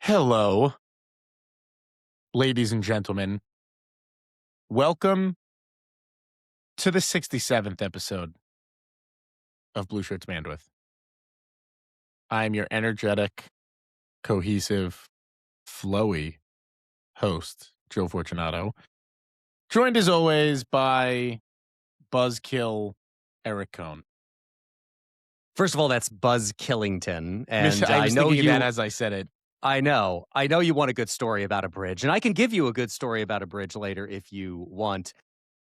Hello, ladies and gentlemen. Welcome to the 67th episode of Blueshirt Bandwidth. I am your energetic, cohesive, flowy host, Joe Fortunato, joined as always by Buzzkill Eric Cohn. First of all, that's Buzz Killington, and I was know thinking you. that as I said it. I know you want a good story about a bridge, and I can give you a good story about a bridge later if you want.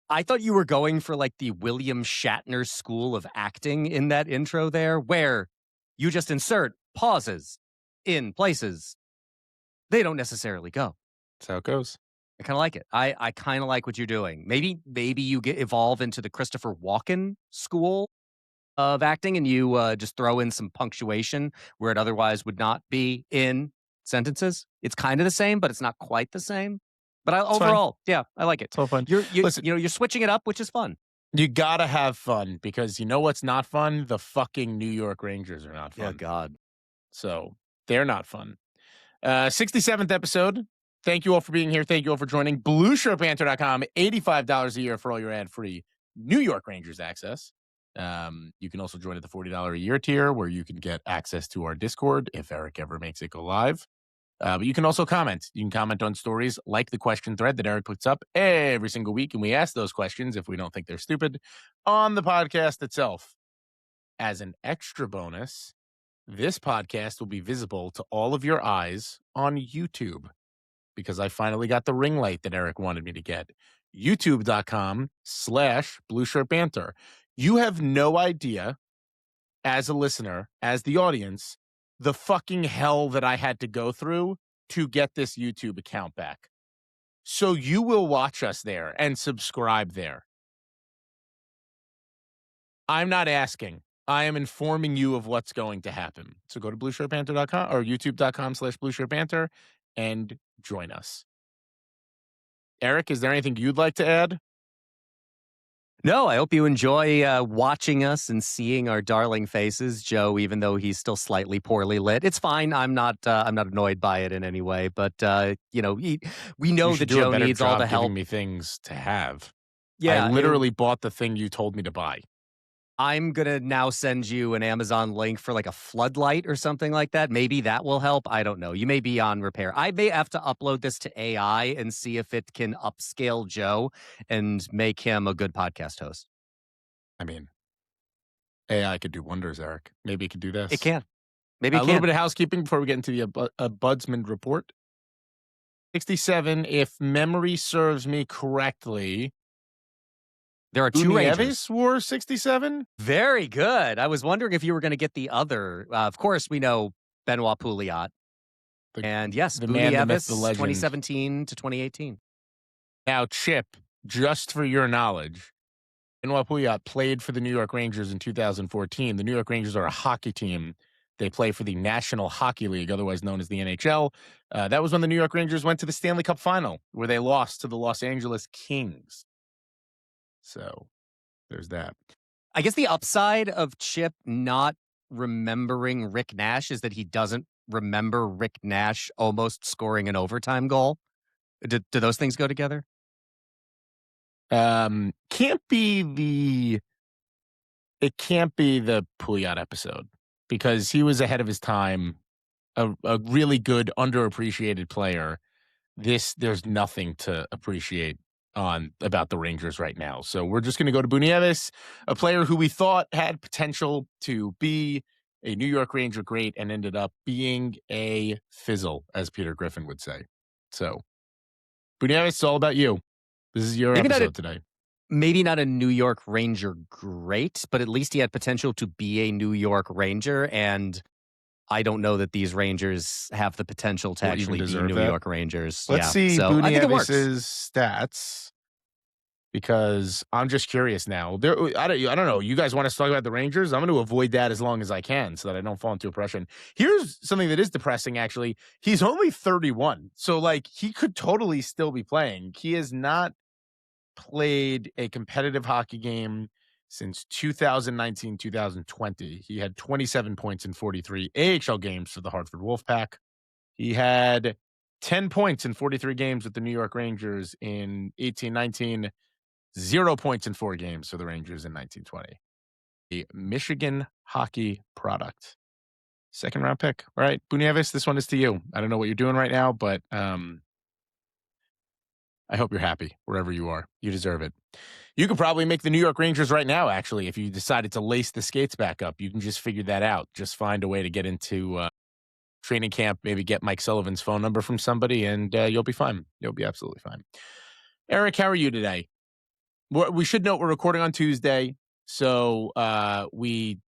I thought you were going for like the William Shatner school of acting in that intro there, where you just insert pauses in places they don't necessarily go. That's how it goes. I kind of like it. I kind of like what you're doing. Maybe you evolve into the Christopher Walken school of acting, and you just throw in some punctuation where it otherwise would not be in sentences. It's kind of the same, but it's not quite the same. But overall, yeah, I like it. It's all fun. Listen, you're switching it up, which is fun. You gotta have fun, because you know what's not fun? The fucking New York Rangers are not fun. Yeah, God. So they're not fun. 67th episode. Thank you all for being here. Thank you all for joining. Blueshirtbanter.com, $85 a year for all your ad-free New York Rangers access. You can also join at the $40 a year tier, where you can get access to our Discord if Eric ever makes it go live. But you can also comment. You can comment on stories like the question thread that Eric puts up every single week, and we ask those questions, if we don't think they're stupid, on the podcast itself. As an extra bonus, this podcast will be visible to all of your eyes on YouTube, because I finally got the ring light that Eric wanted me to get. YouTube.com/BlueShirtBanter. You have no idea, as a listener, as the audience, the fucking hell that I had to go through to get this YouTube account back. So you will watch us there and subscribe there. I'm not asking. I am informing you of what's going to happen. So go to blueshirtbanter.com or youtube.com/blueshirtbanter and join us. Eric, is there anything you'd like to add? No, I hope you enjoy watching us and seeing our darling faces, Joe. Even though he's still slightly poorly lit, it's fine. I'm not annoyed by it in any way. But we know that Joe needs all the help. Giving me things to have. Yeah, I literally bought the thing you told me to buy. I'm going to now send you an Amazon link for like a floodlight or something like that. Maybe that will help. I don't know. You may be on repair. I may have to upload this to AI and see if it can upscale Joe and make him a good podcast host. I mean, AI could do wonders, Eric. Maybe it could do this. It can. Maybe it can. A little bit of housekeeping before we get into the Budsman report. 67, if memory serves me correctly. There are two Rangers. Nieves wore 67? Very good. I was wondering if you were going to get the other. Of course, we know Benoit Pouliot. And yes, the man, the myth, the legend. 2017 to 2018. Now, Chip, just for your knowledge, Benoit Pouliot played for the New York Rangers in 2014. The New York Rangers are a hockey team. They play for the National Hockey League, otherwise known as the NHL. That was when the New York Rangers went to the Stanley Cup Final, where they lost to the Los Angeles Kings. So there's that. I guess the upside of Chip not remembering Rick Nash is that he doesn't remember Rick Nash almost scoring an overtime goal. Do those things go together? It can't be the Pouliot episode, because he was ahead of his time, a really good underappreciated player. There's nothing to appreciate about the Rangers right now. So we're just going to go to Nieves, a player who we thought had potential to be a New York Ranger great and ended up being a fizzle, as Peter Griffin would say. So Nieves, it's all about you. This is your episode today. Maybe not a New York Ranger great, but at least he had potential to be a New York Ranger, and I don't know that these Rangers have the potential to actually be New York Rangers. Let's see Nieves' stats, because I'm just curious now. I don't know. You guys want us to talk about the Rangers? I'm going to avoid that as long as I can so that I don't fall into oppression. Here's something that is depressing, actually. He's only 31, so like he could totally still be playing. He has not played a competitive hockey game since 2019-2020. He had 27 points in 43 AHL games for the Hartford Wolfpack. He had 10 points in 43 games with the New York Rangers in 18-19, 0 points in 4 games for the Rangers in 1920. A Michigan hockey product. Second round pick. All right, Nieves, this one is to you. I don't know what you're doing right now, but I hope you're happy wherever you are. You deserve it. You could probably make the New York Rangers right now, actually, if you decided to lace the skates back up. You can just figure that out. Just find a way to get into training camp, maybe get Mike Sullivan's phone number from somebody, and you'll be fine. You'll be absolutely fine. Eric, how are you today? We should note we're recording on Tuesday, so we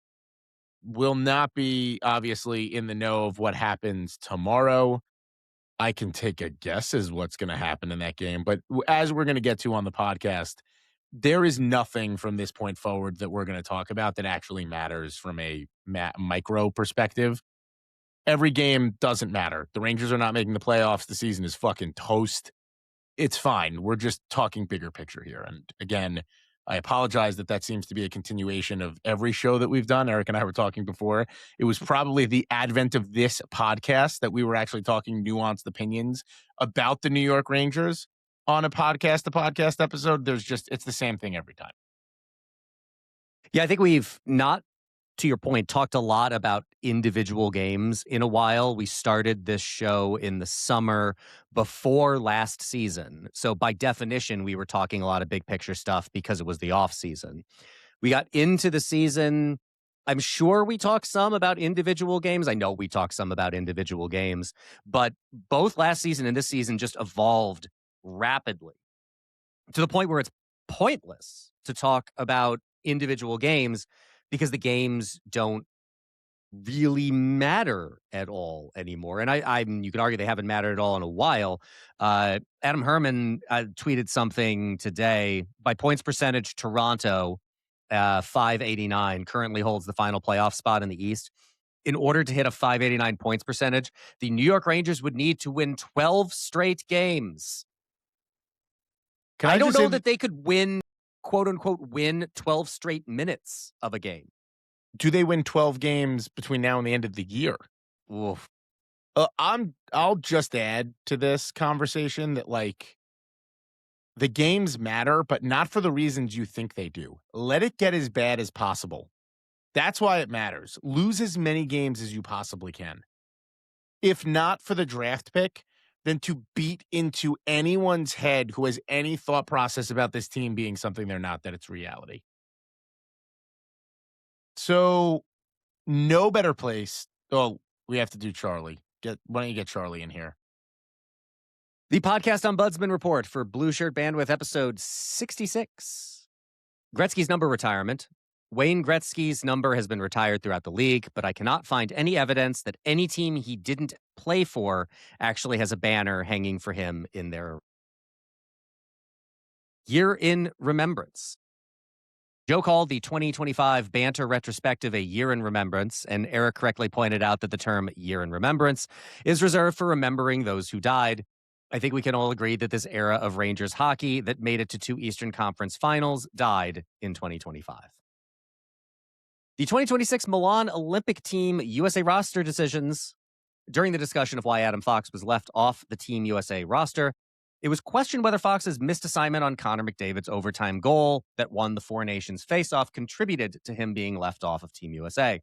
will not be obviously in the know of what happens tomorrow. I can take a guess as what's going to happen in that game, but as we're going to get to on the podcast, there is nothing from this point forward that we're going to talk about that actually matters from a micro perspective. Every game doesn't matter. The Rangers are not making the playoffs. The season is fucking toast. It's fine. We're just talking bigger picture here. And again, I apologize that seems to be a continuation of every show that we've done. Eric and I were talking before. It was probably the advent of this podcast that we were actually talking nuanced opinions about the New York Rangers on a podcast episode. It's the same thing every time. Yeah, I think we've not, to your point, talked a lot about individual games in a while. We started this show in the summer before last season. So by definition, we were talking a lot of big picture stuff because it was the off season. We got into the season. I'm sure we talked some about individual games. I know we talked some about individual games, but both last season and this season just evolved rapidly to the point where it's pointless to talk about individual games because the games don't really matter at all anymore. And you can argue they haven't mattered at all in a while. Adam Herman tweeted something today. By points percentage, Toronto, 589, currently holds the final playoff spot in the East. In order to hit a 589 points percentage, the New York Rangers would need to win 12 straight games. I don't know that they could win, quote unquote, win 12 straight minutes of a game. Do they win 12 games between now and the end of the year? Oof. I'll just add to this conversation that the games matter, but not for the reasons you think they do. Let it get as bad as possible. That's why it matters. Lose as many games as you possibly can. If not for the draft pick, then to beat into anyone's head who has any thought process about this team being something they're not, that it's reality. So, no better place. Oh, we have to do Charlie. Why don't you get Charlie in here? The podcast Ombudsman Report for Blueshirt Bandwidth, episode 66. Gretzky's number retirement. Wayne Gretzky's number has been retired throughout the league, but I cannot find any evidence that any team he didn't play for actually has a banner hanging for him in their year in remembrance. Joe called the 2025 Banter Retrospective a year in remembrance, and Eric correctly pointed out that the term year in remembrance is reserved for remembering those who died. I think we can all agree that this era of Rangers hockey that made it to 2 Eastern Conference finals died in 2025. The 2026 Milan Olympic Team USA roster decisions. During the discussion of why Adam Fox was left off the Team USA roster, it was questioned whether Fox's missed assignment on Connor McDavid's overtime goal that won the Four Nations faceoff contributed to him being left off of Team USA.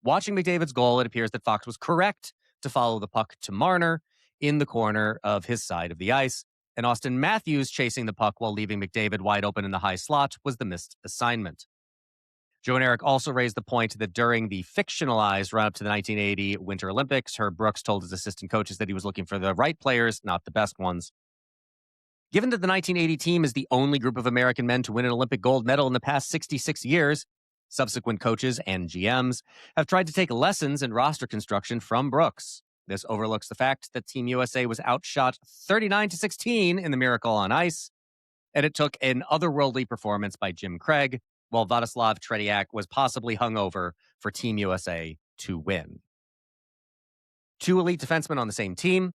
Watching McDavid's goal, it appears that Fox was correct to follow the puck to Marner in the corner of his side of the ice, and Austin Matthews chasing the puck while leaving McDavid wide open in the high slot was the missed assignment. Joe and Eric also raised the point that during the fictionalized run-up to the 1980 Winter Olympics, Herb Brooks told his assistant coaches that he was looking for the right players, not the best ones. Given that the 1980 team is the only group of American men to win an Olympic gold medal in the past 66 years, subsequent coaches and GMs have tried to take lessons in roster construction from Brooks. This overlooks the fact that Team USA was outshot 39-16 in the Miracle on Ice, and it took an otherworldly performance by Jim Craig, while Vladislav Tretiak was possibly hungover for Team USA to win. 2 elite defensemen on the same team.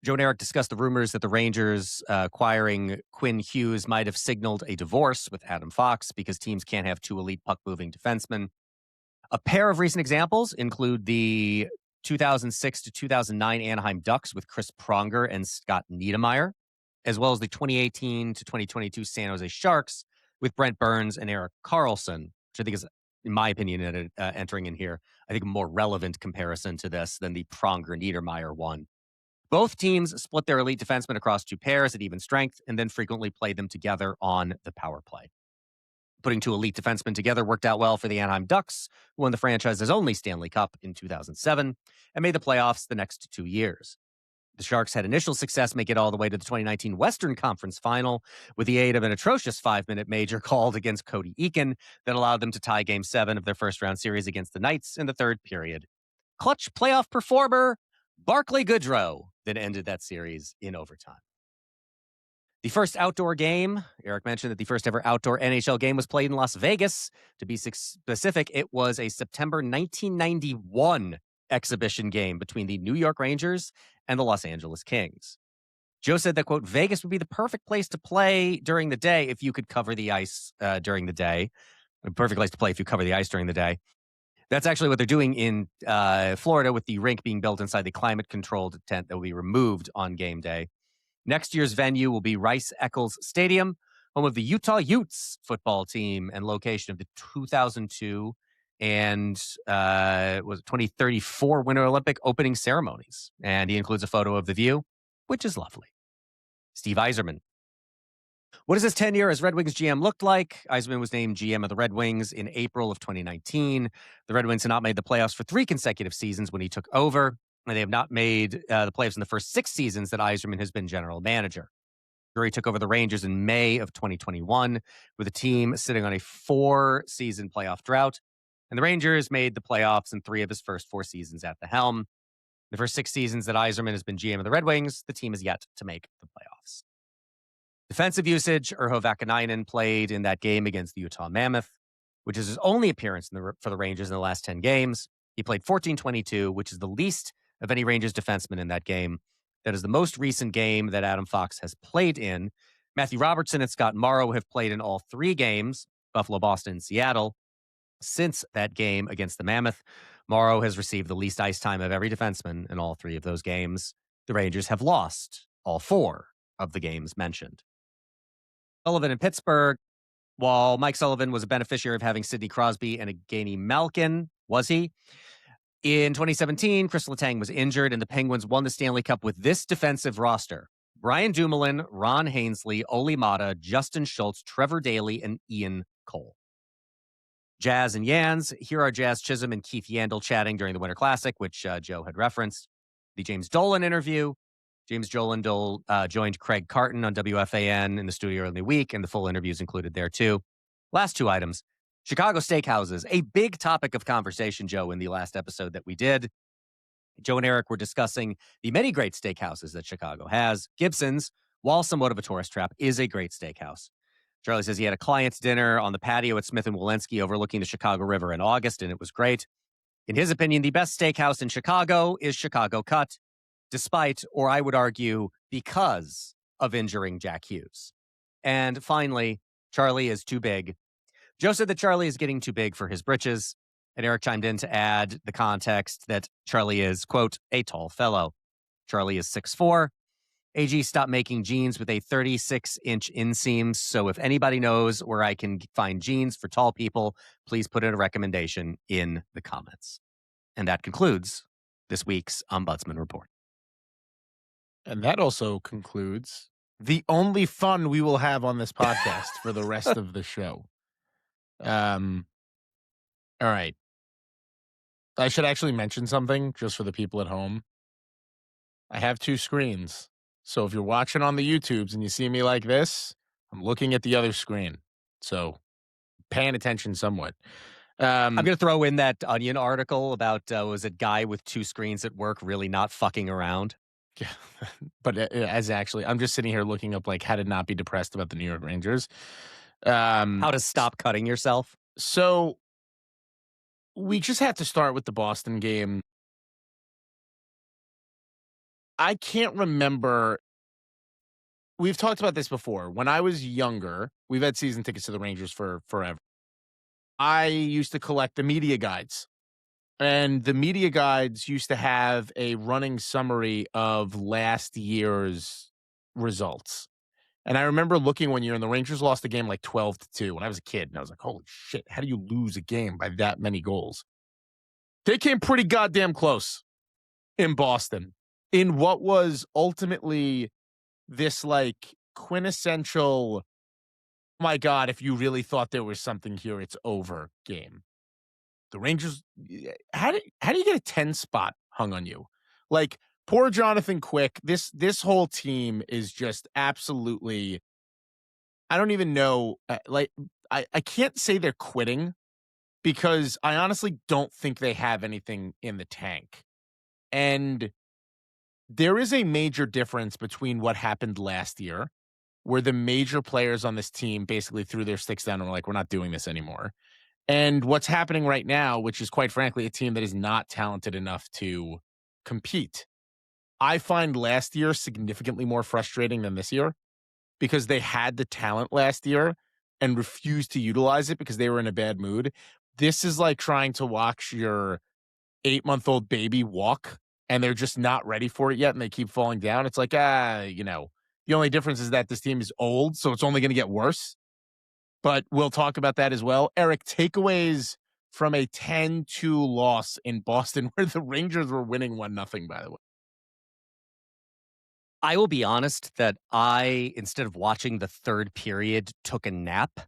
Joe and Eric discussed the rumors that the Rangers acquiring Quinn Hughes might have signaled a divorce with Adam Fox because teams can't have 2 elite puck-moving defensemen. A pair of recent examples include the 2006 to 2009 Anaheim Ducks with Chris Pronger and Scott Niedermayer, as well as the 2018 to 2022 San Jose Sharks with Brent Burns and Erik Karlsson, which I think is, in my opinion, entering in here, I think a more relevant comparison to this than the Pronger-Niedermayer one. Both teams split their elite defensemen across two pairs at even strength and then frequently played them together on the power play. Putting two elite defensemen together worked out well for the Anaheim Ducks, who won the franchise's only Stanley Cup in 2007 and made the playoffs the next 2 years. The Sharks had initial success make it all the way to the 2019 Western Conference Final with the aid of an atrocious 5-minute major called against Cody Eakin that allowed them to tie Game 7 of their first-round series against the Knights in the third period. Clutch playoff performer Barclay Goodrow then ended that series in overtime. The first outdoor game, Eric mentioned that the first ever outdoor NHL game was played in Las Vegas. To be specific, it was a September 1991 exhibition game between the New York Rangers and the Los Angeles Kings. Joe said that, quote, Vegas would be the perfect place to play during the day if you could cover the ice during the day. A perfect place to play if you cover the ice during the day. That's actually what they're doing in Florida with the rink being built inside the climate-controlled tent that will be removed on game day. Next year's venue will be Rice-Eccles Stadium, home of the Utah Utes football team and location of the 2002 and 2034 Winter Olympic opening ceremonies. And he includes a photo of the view, which is lovely. Steve Yzerman. What does his tenure as Red Wings GM look like? Yzerman was named GM of the Red Wings in April of 2019. The Red Wings had not made the playoffs for 3 consecutive seasons when he took over, and they have not made the playoffs in the first 6 seasons that Yzerman has been general manager. Drury took over the Rangers in May of 2021 with the team sitting on a 4-season playoff drought, and the Rangers made the playoffs in 3 of his first 4 seasons at the helm. The first 6 seasons that Yzerman has been GM of the Red Wings, the team has yet to make the playoffs. Defensive usage, Urho Vakanainen played in that game against the Utah Mammoth, which is his only appearance for the Rangers in the last 10 games. He played 14-22, which is the least of any Rangers defenseman in that game. That is the most recent game that Adam Fox has played in. Matthew Robertson and Scott Morrow have played in all 3 games, Buffalo, Boston, and Seattle. Since that game against the Mammoth, Morrow has received the least ice time of every defenseman in all 3 of those games. The Rangers have lost all 4 of the games mentioned. Sullivan in Pittsburgh, while Mike Sullivan was a beneficiary of having Sidney Crosby and Evgeny Malkin, was he? In 2017, Chris Letang was injured, and the Penguins won the Stanley Cup with this defensive roster. Brian Dumoulin, Ron Hainsley, Ole Mata, Justin Schultz, Trevor Daley, and Ian Cole. Jazz and Yans. Here are Jazz Chisholm and Keith Yandel chatting during the Winter Classic, which Joe had referenced. The James Dolan interview. James Dolan joined Craig Carton on WFAN in the studio early in the week, and the full interview is included there too. Last 2 items. Chicago steakhouses, a big topic of conversation, Joe, in the last episode that we did. Joe and Eric were discussing the many great steakhouses that Chicago has. Gibson's, while somewhat of a tourist trap, is a great steakhouse. Charlie says he had a client's dinner on the patio at Smith & Walensky overlooking the Chicago River in August, and it was great. In his opinion, the best steakhouse in Chicago is Chicago Cut, despite, or I would argue, because of injuring Jack Hughes. And finally, Charlie is too big. Joe said that Charlie is getting too big for his britches, and Eric chimed in to add the context that Charlie is, quote, a tall fellow. Charlie is 6'4". AG stopped making jeans with a 36-inch inseam, so if anybody knows where I can find jeans for tall people, please put in a recommendation in the comments. And that concludes this week's Ombudsman Report. And that also concludes the only fun we will have on this podcast for the rest of the show. All right. I should actually mention something just for the people at home. I have 2 screens. So if you're watching on the YouTubes and you see me like this, I'm looking at the other screen. So paying attention somewhat. I'm going to throw in that Onion article about, was it guy with 2 screens at work really not fucking around? But as actually, I'm just sitting here looking up like how to not be depressed about the New York Rangers. How to stop cutting yourself. So we just have to start with the Boston game. I can't remember. We've talked about this before. When I was younger, we've had season tickets to the Rangers for forever. I used to collect the media guides And the media guides used to have a running summary of last year's results. And I remember looking one year and the Rangers lost the game like 12-2 when I was a kid. And I was like, holy shit, how do you lose a game by that many goals? They came pretty goddamn close in Boston in what was ultimately this like quintessential, my God, if you really thought there was something here, it's over game. The Rangers, how do you get a 10 spot hung on you? Like poor Jonathan Quick, this whole team is just absolutely, I don't even know, I can't say they're quitting because I honestly don't think they have anything in the tank. And there is a major difference between what happened last year, where the major players on this team basically threw their sticks down and were like, we're not doing this anymore. And what's happening right now, which is quite frankly a team that is not talented enough to compete. I find last year significantly more frustrating than this year because they had the talent last year and refused to utilize it because they were in a bad mood. This is like trying to watch your 8-month-old baby walk and they're just not ready for it yet and they keep falling down. It's like, the only difference is that this team is old, so it's only going to get worse. But we'll talk about that as well. Eric, takeaways from a 10-2 loss in Boston where the Rangers were winning 1-0, by the way. I will be honest that I, instead of watching the third period, took a nap.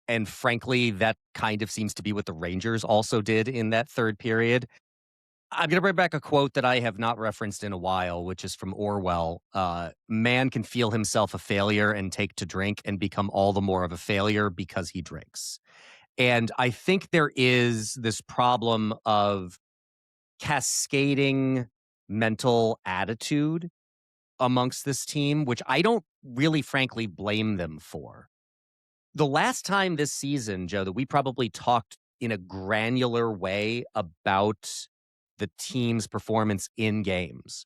And frankly, that kind of seems to be what the Rangers also did in that third period. I'm going to bring back a quote that I have not referenced in a while, which is from Orwell. Man can feel himself a failure and take to drink and become all the more of a failure because he drinks. And I think there is this problem of cascading mental attitude amongst this team, which I don't really, frankly, blame them for. The last time this season, Joe, that we probably talked in a granular way about the team's performance in games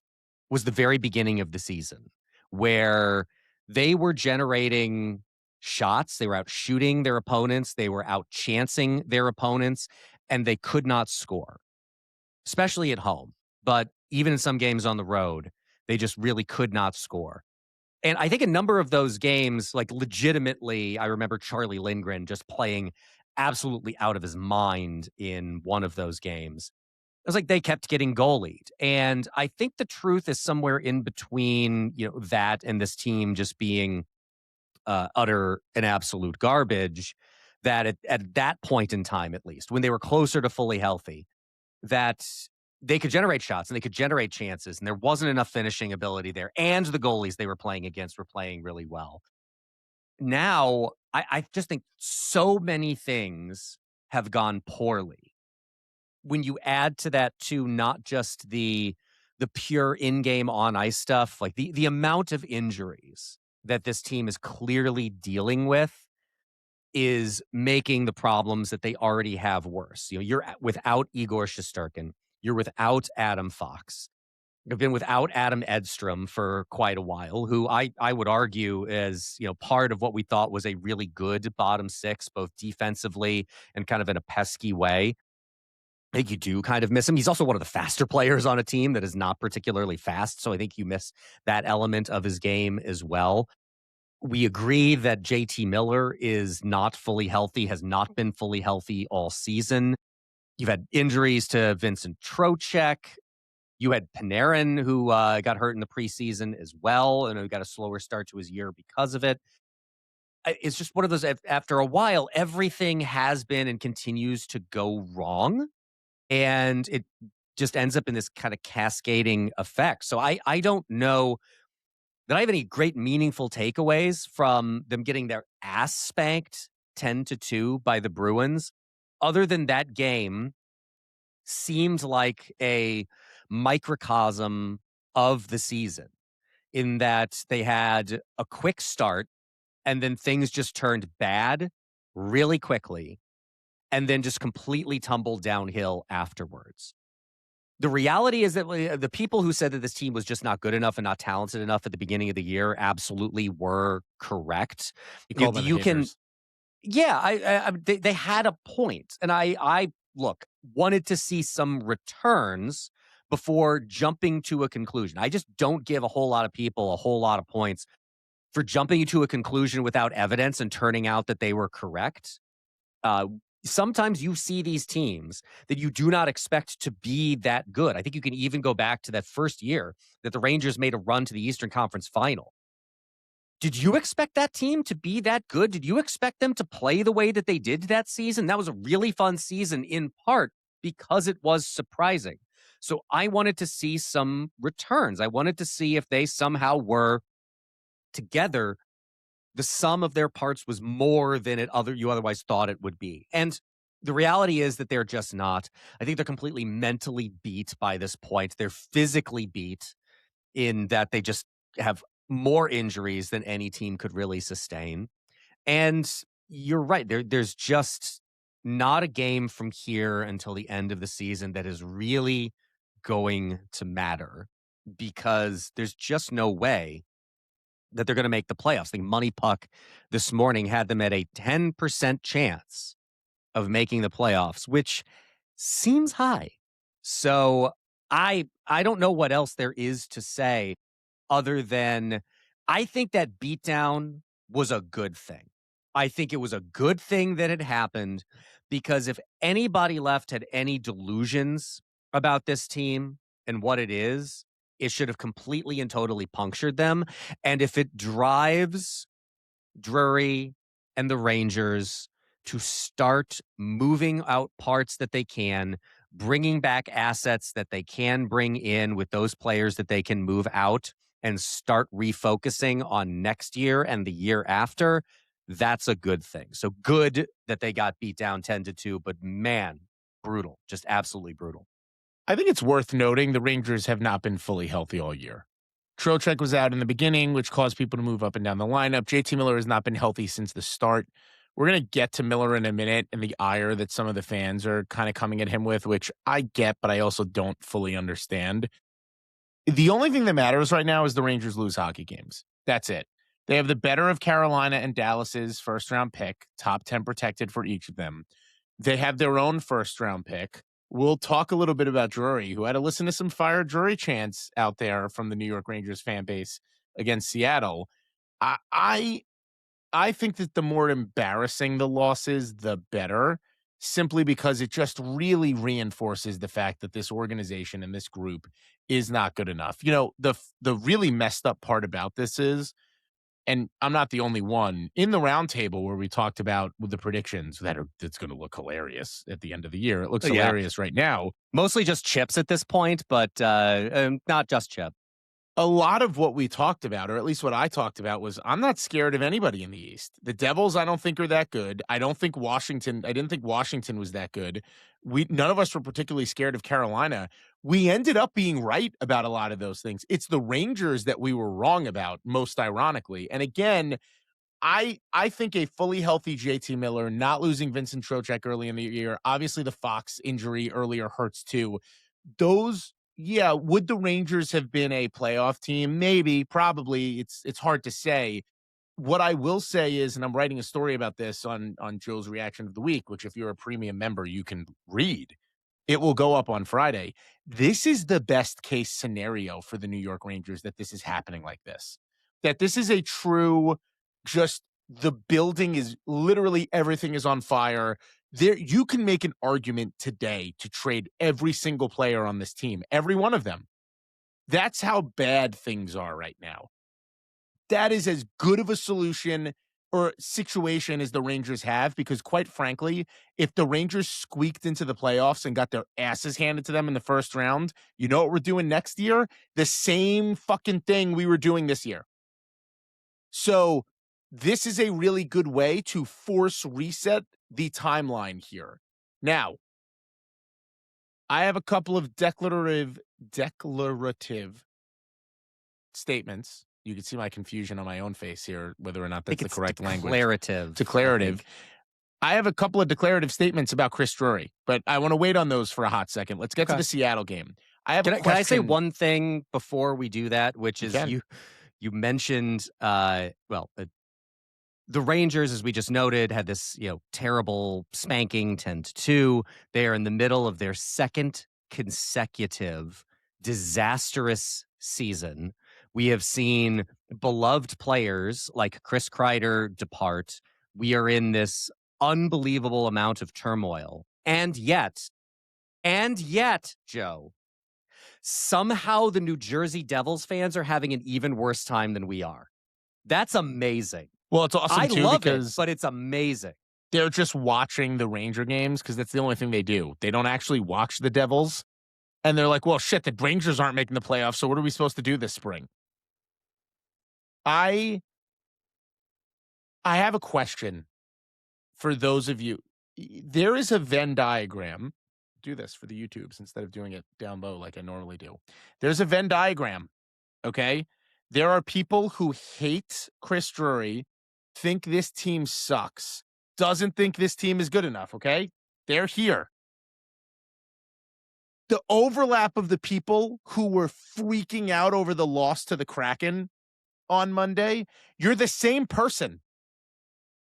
was the very beginning of the season, where they were generating shots, they were out shooting their opponents, they were out chancing their opponents, and they could not score, especially at home. But even in some games on the road, they just really could not score. And I think a number of those games, like legitimately, I remember Charlie Lindgren just playing absolutely out of his mind in one of those games. It was like they kept getting goalied. And I think the truth is somewhere in between, that and this team just being utter and absolute garbage, that at that point in time, at least, when they were closer to fully healthy, that they could generate shots and they could generate chances, and there wasn't enough finishing ability there. And the goalies they were playing against were playing really well. Now, I just think so many things have gone poorly. When you add to that, too, not just the pure in-game on-ice stuff, like the amount of injuries that this team is clearly dealing with is making the problems that they already have worse. You're without Igor Shesterkin. You're without Adam Fox. You've been without Adam Edstrom for quite a while, who I would argue is, part of what we thought was a really good bottom six, both defensively and kind of in a pesky way. I think you do kind of miss him. He's also one of the faster players on a team that is not particularly fast, so I think you miss that element of his game as well. We agree that JT Miller is not fully healthy, has not been fully healthy all season. You've had injuries to Vincent Trocheck. You had Panarin, who got hurt in the preseason as well, and who got a slower start to his year because of it. It's just one of those, after a while, everything has been and continues to go wrong. And it just ends up in this kind of cascading effect. So I don't know that I have any great meaningful takeaways from them getting their ass spanked 10-2 by the Bruins, other than that game seemed like a microcosm of the season, in that they had a quick start and then things just turned bad really quickly and then just completely tumbled downhill afterwards. The reality is that the people who said that this team was just not good enough and not talented enough at the beginning of the year absolutely were correct. You call them you can, haters. yeah, they had a point. And I look, wanted to see some returns before jumping to a conclusion. I just don't give a whole lot of people a whole lot of points for jumping to a conclusion without evidence and turning out that they were correct. Uh, Sometimes you see these teams that you do not expect to be that good. I think you can even go back to that first year that the Rangers made a run to the Eastern Conference Final. Did you expect that team to be that good? Did you expect them to play the way that they did that season? That was a really fun season in part because it was surprising. So I wanted to see some returns. I wanted to see if they somehow were together. The sum of their parts was more than you otherwise thought it would be. And the reality is that they're just not. I think they're completely mentally beat by this point. They're physically beat in that they just have more injuries than any team could really sustain. And you're right. There's just not a game from here until the end of the season that is really going to matter because there's just no way that they're going to make the playoffs. I think Money Puck this morning had them at a 10% chance of making the playoffs, which seems high. So I don't know what else there is to say other than I think that beatdown was a good thing. I think it was a good thing that it happened because if anybody left had any delusions about this team and what it is, it should have completely and totally punctured them. And if it drives Drury and the Rangers to start moving out parts that they can, bringing back assets that they can bring in with those players that they can move out and start refocusing on next year and the year after, that's a good thing. So good that they got beat down 10-2, but man, brutal, just absolutely brutal. I think it's worth noting the Rangers have not been fully healthy all year. Trocheck was out in the beginning, which caused people to move up and down the lineup. JT Miller has not been healthy since the start. We're going to get to Miller in a minute and the ire that some of the fans are kind of coming at him with, which I get, but I also don't fully understand. The only thing that matters right now is the Rangers lose hockey games. That's it. They have the better of Carolina and Dallas's first-round pick, top 10 protected for each of them. They have their own first-round pick. We'll talk a little bit about Drury, who had to listen to some fire Drury chants out there from the New York Rangers fan base against Seattle. I think that the more embarrassing the loss is, the better, simply because it just really reinforces the fact that this organization and this group is not good enough. You know, the really messed up part about this is, and I'm not the only one, in the roundtable where we talked about with the predictions that's going to look hilarious at the end of the year. It looks hilarious right now. Mostly just chips at this point, but not just chip. A lot of what we talked about, or at least what I talked about, was I'm not scared of anybody in the East. The Devils, I don't think are that good. I didn't think Washington was that good. None of us were particularly scared of Carolina. We ended up being right about a lot of those things. It's the Rangers that we were wrong about, most ironically. And again, I think a fully healthy JT Miller, not losing Vincent Trocheck early in the year, obviously the Fox injury earlier hurts too. Would the Rangers have been a playoff team? Maybe, probably. It's hard to say. What I will say is, and I'm writing a story about this on Joe's Reaction of the Week, which if you're a premium member, you can read. It will go up on Friday. This is the best case scenario for the New York Rangers, that this is happening like this. That this is a true, just the building is literally everything is on fire. You can make an argument today to trade every single player on this team, every one of them. That's how bad things are right now. That is as good of a solution or situation as the Rangers have, because quite frankly, if the Rangers squeaked into the playoffs and got their asses handed to them in the first round, you know what we're doing next year? The same fucking thing we were doing this year. So this is a really good way to force reset the timeline here. Now, I have a couple of declarative statements. You can see my confusion on my own face here, whether or not that's the correct language. Declarative. I have a couple of declarative statements about Chris Drury, but I want to wait on those for a hot second. Let's get to the Seattle game. Can I say one thing before we do that, which is you mentioned, The Rangers, as we just noted, had this, terrible spanking 10-2. They are in the middle of their second consecutive disastrous season. We have seen beloved players like Chris Kreider depart. We are in this unbelievable amount of turmoil. And yet, Joe, somehow the New Jersey Devils fans are having an even worse time than we are. That's amazing. Well, it's awesome, I too, love because it, but it's amazing. they're just watching the Ranger games because that's the only thing they do. They don't actually watch the Devils. And they're like, well, shit, the Rangers aren't making the playoffs, so what are we supposed to do this spring? I have a question for those of you. There is a Venn diagram. Do this for the YouTubes instead of doing it down low like I normally do. There's a Venn diagram, okay? There are people who hate Chris Drury, think this team sucks, doesn't think this team is good enough, okay? They're here. The overlap of the people who were freaking out over the loss to the Kraken on Monday, you're the same person.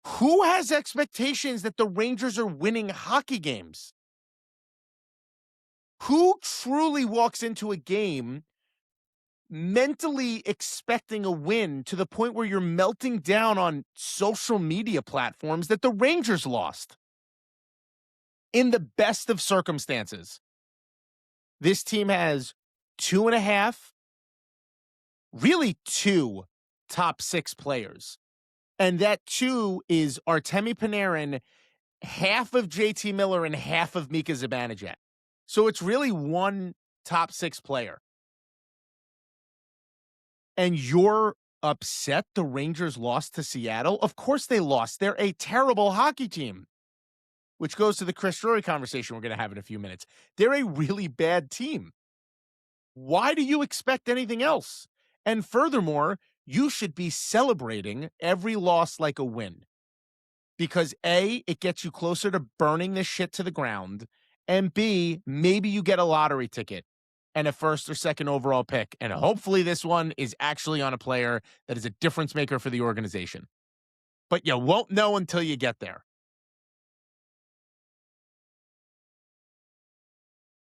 Who has expectations that the Rangers are winning hockey games? Who truly walks into a game mentally expecting a win to the point where you're melting down on social media platforms that the Rangers lost? In the best of circumstances, this team has 2.5, really 2 top 6 players. And that 2 is Artemi Panarin, half of JT Miller, and half of Mika Zibanejad. So it's really 1 top 6 player. And you're upset the Rangers lost to Seattle? Of course they lost. They're a terrible hockey team. Which goes to the Chris Drury conversation we're going to have in a few minutes. They're a really bad team. Why do you expect anything else? And furthermore, you should be celebrating every loss like a win. Because A, it gets you closer to burning this shit to the ground. And B, maybe you get a lottery ticket and a first or second overall pick. And hopefully this one is actually on a player that is a difference maker for the organization. But you won't know until you get there.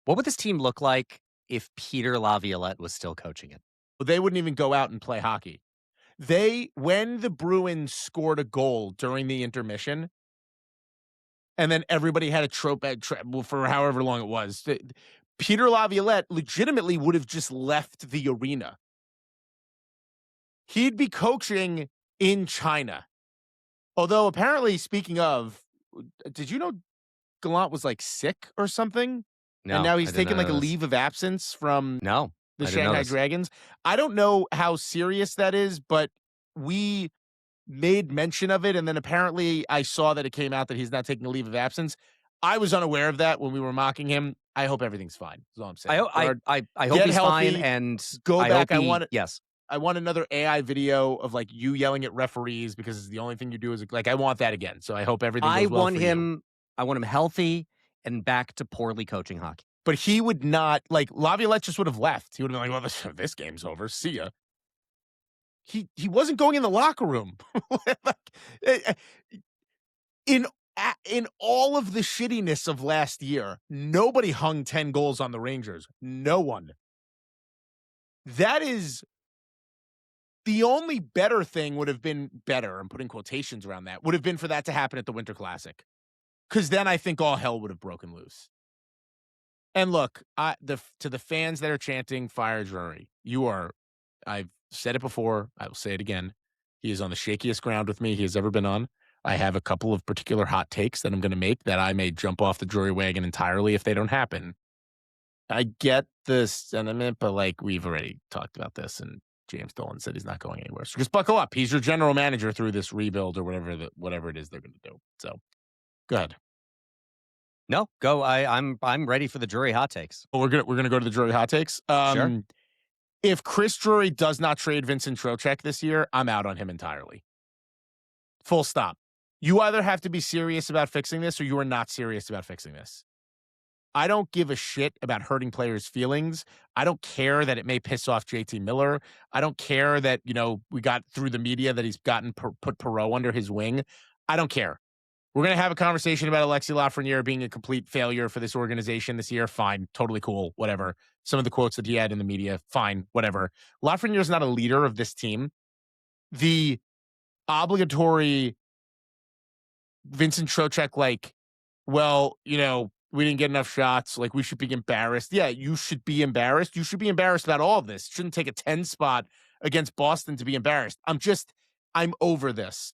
What would this team look like if Peter Laviolette was still coaching it? Well, they wouldn't even go out and play hockey. When the Bruins scored a goal during the intermission, and then everybody had a trope for however long it was, Peter Laviolette legitimately would have just left the arena. He'd be coaching in China. Although apparently, speaking of, did you know Gallant was like sick or something? No, and now he's taking like a this. leave of absence from the Shanghai Dragons. I don't know how serious that is, but we made mention of it, and then apparently I saw that it came out that he's not taking a leave of absence. I was unaware of that when we were mocking him. I hope everything's fine. That's all I'm saying. I hope he's healthy, fine, and go back. Yes. I want another AI video of like you yelling at referees because it's the only thing you do is like I want that again. So I hope everything goes well for you. I want him healthy and back to poorly coaching hockey. But he would not, like, Laviolette just would have left. He would have been like, well, this game's over. See ya. He wasn't going in the locker room. In all of the shittiness of last year, nobody hung 10 goals on the Rangers. No one. That is the only better thing would have been better, I'm putting quotations around that, would have been for that to happen at the Winter Classic. Because then I think all hell would have broken loose. And look, to the fans that are chanting fire Drury, I've said it before, I will say it again. He is on the shakiest ground with me he has ever been on. I have a couple of particular hot takes that I'm going to make that I may jump off the Drury wagon entirely if they don't happen. I get the sentiment, but like we've already talked about this, and James Dolan said he's not going anywhere. So just buckle up. He's your general manager through this rebuild or whatever it is they're going to do. So go ahead. No, go. I'm ready for the Drury hot takes. Well, we're gonna go to the Drury hot takes. Sure. If Chris Drury does not trade Vincent Trocheck this year, I'm out on him entirely. Full stop. You either have to be serious about fixing this or you are not serious about fixing this. I don't give a shit about hurting players' feelings. I don't care that it may piss off JT Miller. I don't care that, we got through the media that he's gotten put Perot under his wing. I don't care. We're going to have a conversation about Alexis Lafrenière being a complete failure for this organization this year. Fine. Totally cool. Whatever. Some of the quotes that he had in the media. Fine. Whatever. Lafrenière is not a leader of this team. The obligatory Vincent Trocheck, we didn't get enough shots. We should be embarrassed. Yeah, you should be embarrassed. You should be embarrassed about all of this. It shouldn't take a 10 spot against Boston to be embarrassed. I'm over this.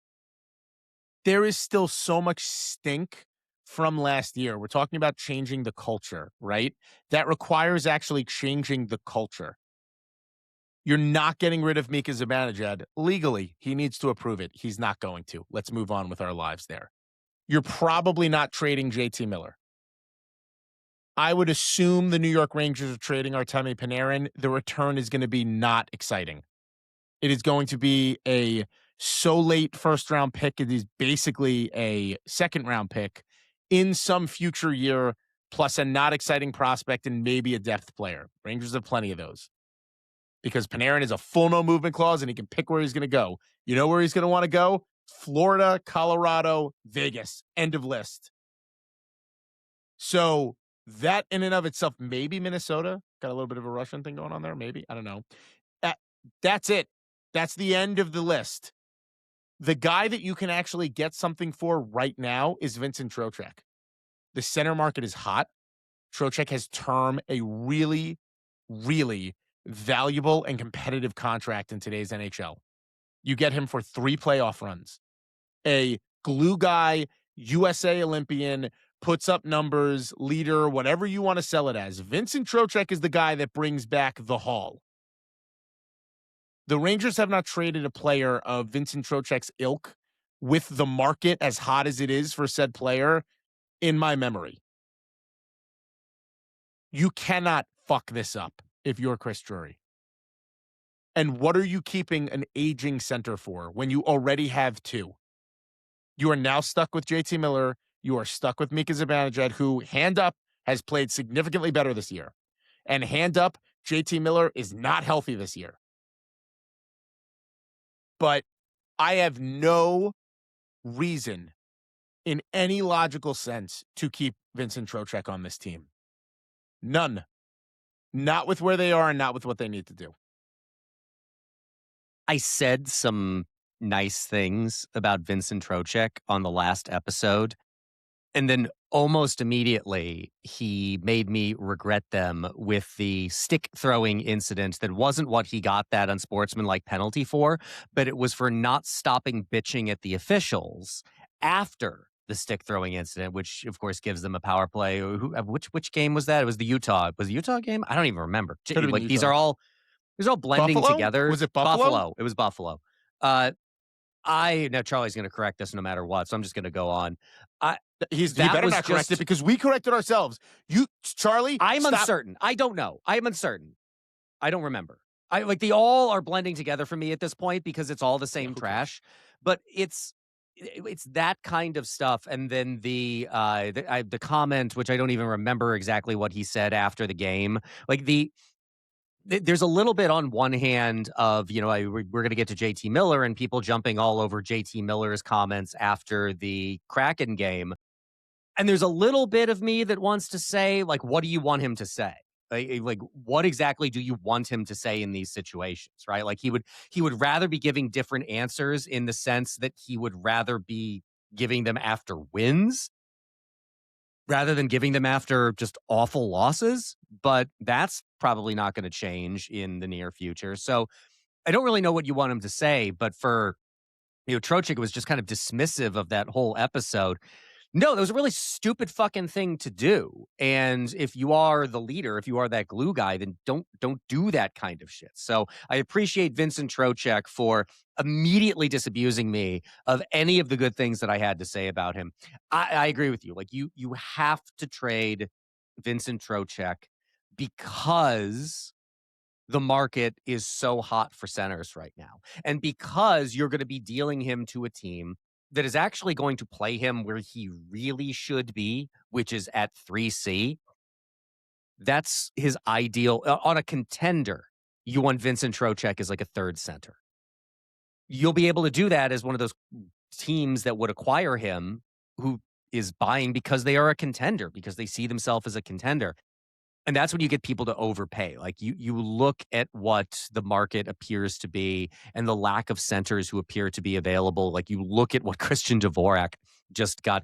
There is still so much stink from last year. We're talking about changing the culture, right? That requires actually changing the culture. You're not getting rid of Mika Zibanejad. Legally, he needs to approve it. He's not going to. Let's move on with our lives there. You're probably not trading JT Miller. I would assume the New York Rangers are trading Artemi Panarin. The return is going to be not exciting. It is going to be a so late first-round pick. It is basically a second-round pick in some future year, plus a not exciting prospect and maybe a depth player. Rangers have plenty of those because Panarin is a full no movement clause and he can pick where he's going to go. You know where he's going to want to go? Florida, Colorado, Vegas. End of list. So that in and of itself, maybe Minnesota. Got a little bit of a Russian thing going on there. Maybe. I don't know. That's it. That's the end of the list. The guy that you can actually get something for right now is Vincent Trocheck. The center market is hot. Trocheck has term, a really, really valuable and competitive contract in today's NHL. You get him for 3 playoff runs. A glue guy, USA Olympian, puts up numbers, leader, whatever you want to sell it as. Vincent Trocheck is the guy that brings back the Hall. The Rangers have not traded a player of Vincent Trocheck's ilk with the market as hot as it is for said player in my memory. You cannot fuck this up if you're Chris Drury. And what are you keeping an aging center for when you already have 2? You are now stuck with JT Miller. You are stuck with Mika Zibanejad, who, hand up, has played significantly better this year. And hand up, JT Miller is not healthy this year. But I have no reason in any logical sense to keep Vincent Trocheck on this team. None. Not with where they are and not with what they need to do. I said some nice things about Vincent Trocheck on the last episode, and then almost immediately he made me regret them with the stick throwing incident that wasn't what he got that unsportsmanlike penalty for, but it was for not stopping bitching at the officials after the stick throwing incident, which of course gives them a power play. Which game was that? It was the Utah. Was the Utah game? I don't even remember. These are all blending Buffalo? together. Was it Buffalo? It was Buffalo. Now Charlie's going to correct this no matter what, so I'm just going to go on. He better not correct it because we corrected ourselves. Charlie, I'm stop. uncertain. I don't know. I am uncertain. I don't remember. They all are blending together for me at this point because it's all the same trash. But it's that kind of stuff, and then the comment, which I don't even remember exactly what he said after the game. There's a little bit on one hand of, we're going to get to JT Miller and people jumping all over JT Miller's comments after the Kraken game. And there's a little bit of me that wants to say, what do you want him to say? What exactly do you want him to say in these situations, right? He would rather be giving different answers in the sense that he would rather be giving them after wins rather than giving them after just awful losses. But that's probably not going to change in the near future. So I don't really know what you want him to say, but for, Trocheck was just kind of dismissive of that whole episode. No, that was a really stupid fucking thing to do. And if you are the leader, if you are that glue guy, then don't do that kind of shit. So I appreciate Vincent Trocheck for immediately disabusing me of any of the good things that I had to say about him. I agree with you. You have to trade Vincent Trocheck because the market is so hot for centers right now. And because you're going to be dealing him to a team that is actually going to play him where he really should be, which is at 3C. That's his ideal. On a contender, you want Vincent Trocheck as like a third center. You'll be able to do that as one of those teams that would acquire him who is buying because they are a contender, because they see themselves as a contender. And that's when you get people to overpay. Like you look at what the market appears to be and the lack of centers who appear to be available. Like you look at what Christian Dvorak just got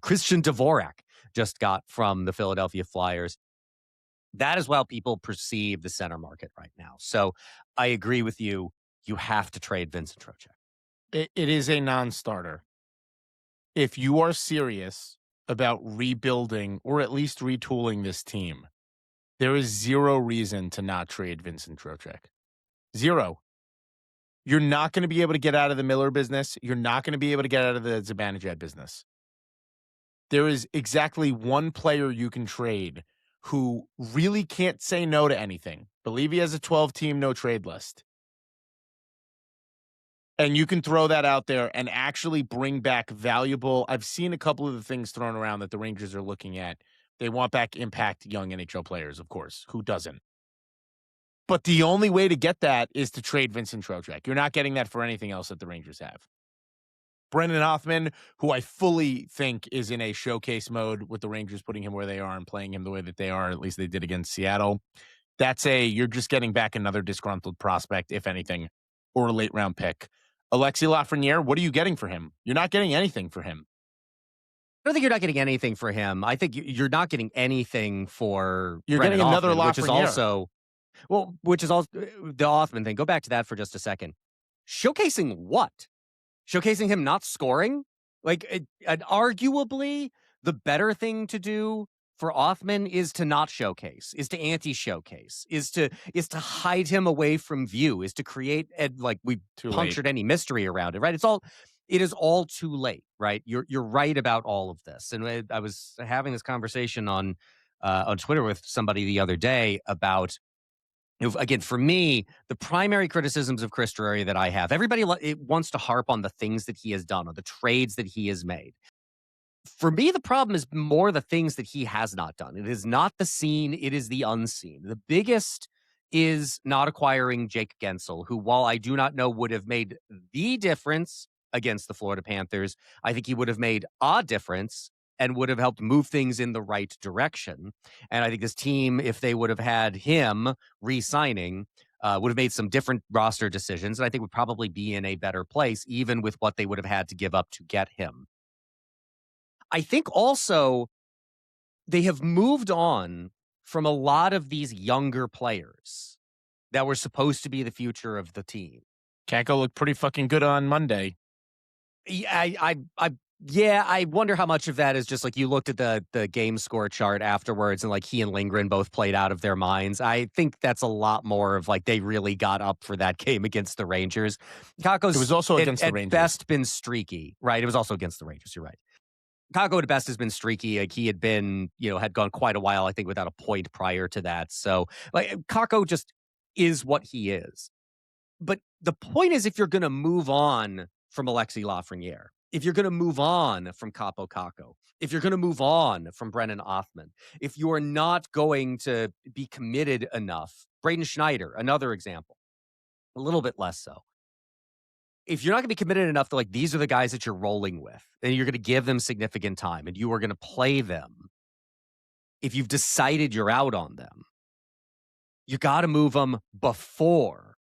from the Philadelphia Flyers. That is how people perceive the center market right now. So I agree with you. You have to trade Vincent Trocheck. It is a non-starter. If you are serious about rebuilding or at least retooling this team, there is zero reason to not trade Vincent Trocheck. Zero. You're not going to be able to get out of the Miller business. You're not going to be able to get out of the Zibanejad business. There is exactly one player you can trade who really can't say no to anything. Believe he has a 12-team no-trade list. And you can throw that out there and actually bring back valuable. I've seen a couple of the things thrown around that the Rangers are looking at. They want back impact young NHL players, of course. Who doesn't? But the only way to get that is to trade Vincent Trocheck. You're not getting that for anything else that the Rangers have. Brendan Othmann, who I fully think is in a showcase mode with the Rangers putting him where they are and playing him the way that they are, at least they did against Seattle. You're just getting back another disgruntled prospect, if anything, or a late round pick. Alexis Lafrenière, what are you getting for him? You're not getting anything for him. I don't think you're not getting anything for him. I think you're not getting anything for You're Brendan getting another Othmann, Lafrenière. which is also the Othmann thing. Go back to that for just a second. Showcasing what? Showcasing him not scoring? Arguably, the better thing to do for Othmann is to not showcase, is to anti-showcase, is to hide him away from view, is to create we punctured any mystery around it, right? It is all too late, right? You're right about all of this. And I was having this conversation on Twitter with somebody the other day about, again, for me, the primary criticisms of Chris Drury that I have, everybody wants to harp on the things that he has done or the trades that he has made. For me, the problem is more the things that he has not done. It is not the seen, it is the unseen. The biggest is not acquiring Jake Gensel, who, while I do not know would have made the difference against the Florida Panthers, I think he would have made a difference and would have helped move things in the right direction. And I think this team, if they would have had him re-signing, would have made some different roster decisions, and I think would probably be in a better place, even with what they would have had to give up to get him. I think also they have moved on from a lot of these younger players that were supposed to be the future of the team. Kakko looked pretty fucking good on Monday. I wonder how much of that is just like you looked at the game score chart afterwards and like he and Lindgren both played out of their minds. I think that's a lot more of like they really got up for that game against the Rangers. Kakko's It was also against the Rangers. At best been streaky, right? It was also against the Rangers. You're right. Kakko at best has been streaky. Like he had been, had gone quite a while, I think, without a point prior to that. So like Kakko just is what he is. But the point is, if you're going to move on from Alexis Lafrenière, if you're going to move on from Kaapo Kakko, if you're going to move on from Brendan Othmann, if you're not going to be committed enough, Braden Schneider, another example, a little bit less so. If you're not going to be committed enough to like, these are the guys that you're rolling with, and you're going to give them significant time and you are going to play them. If you've decided you're out on them, you got to move them before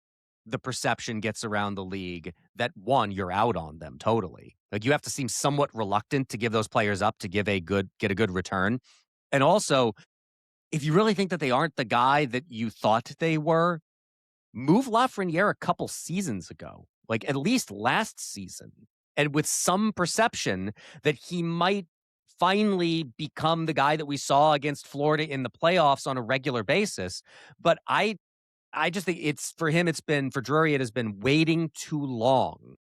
the perception gets around the league that, one, you're out on them totally. Like you have to seem somewhat reluctant to give those players up to get a good return. And also, if you really think that they aren't the guy that you thought they were, move Lafrenière a couple seasons ago, like at least last season, and with some perception that he might finally become the guy that we saw against Florida in the playoffs on a regular basis. But I just think for Drury, it has been waiting too long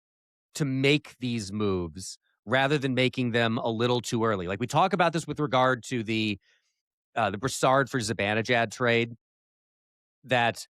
to make these moves rather than making them a little too early. Like we talk about this with regard to the Brassard for Zibanejad trade, that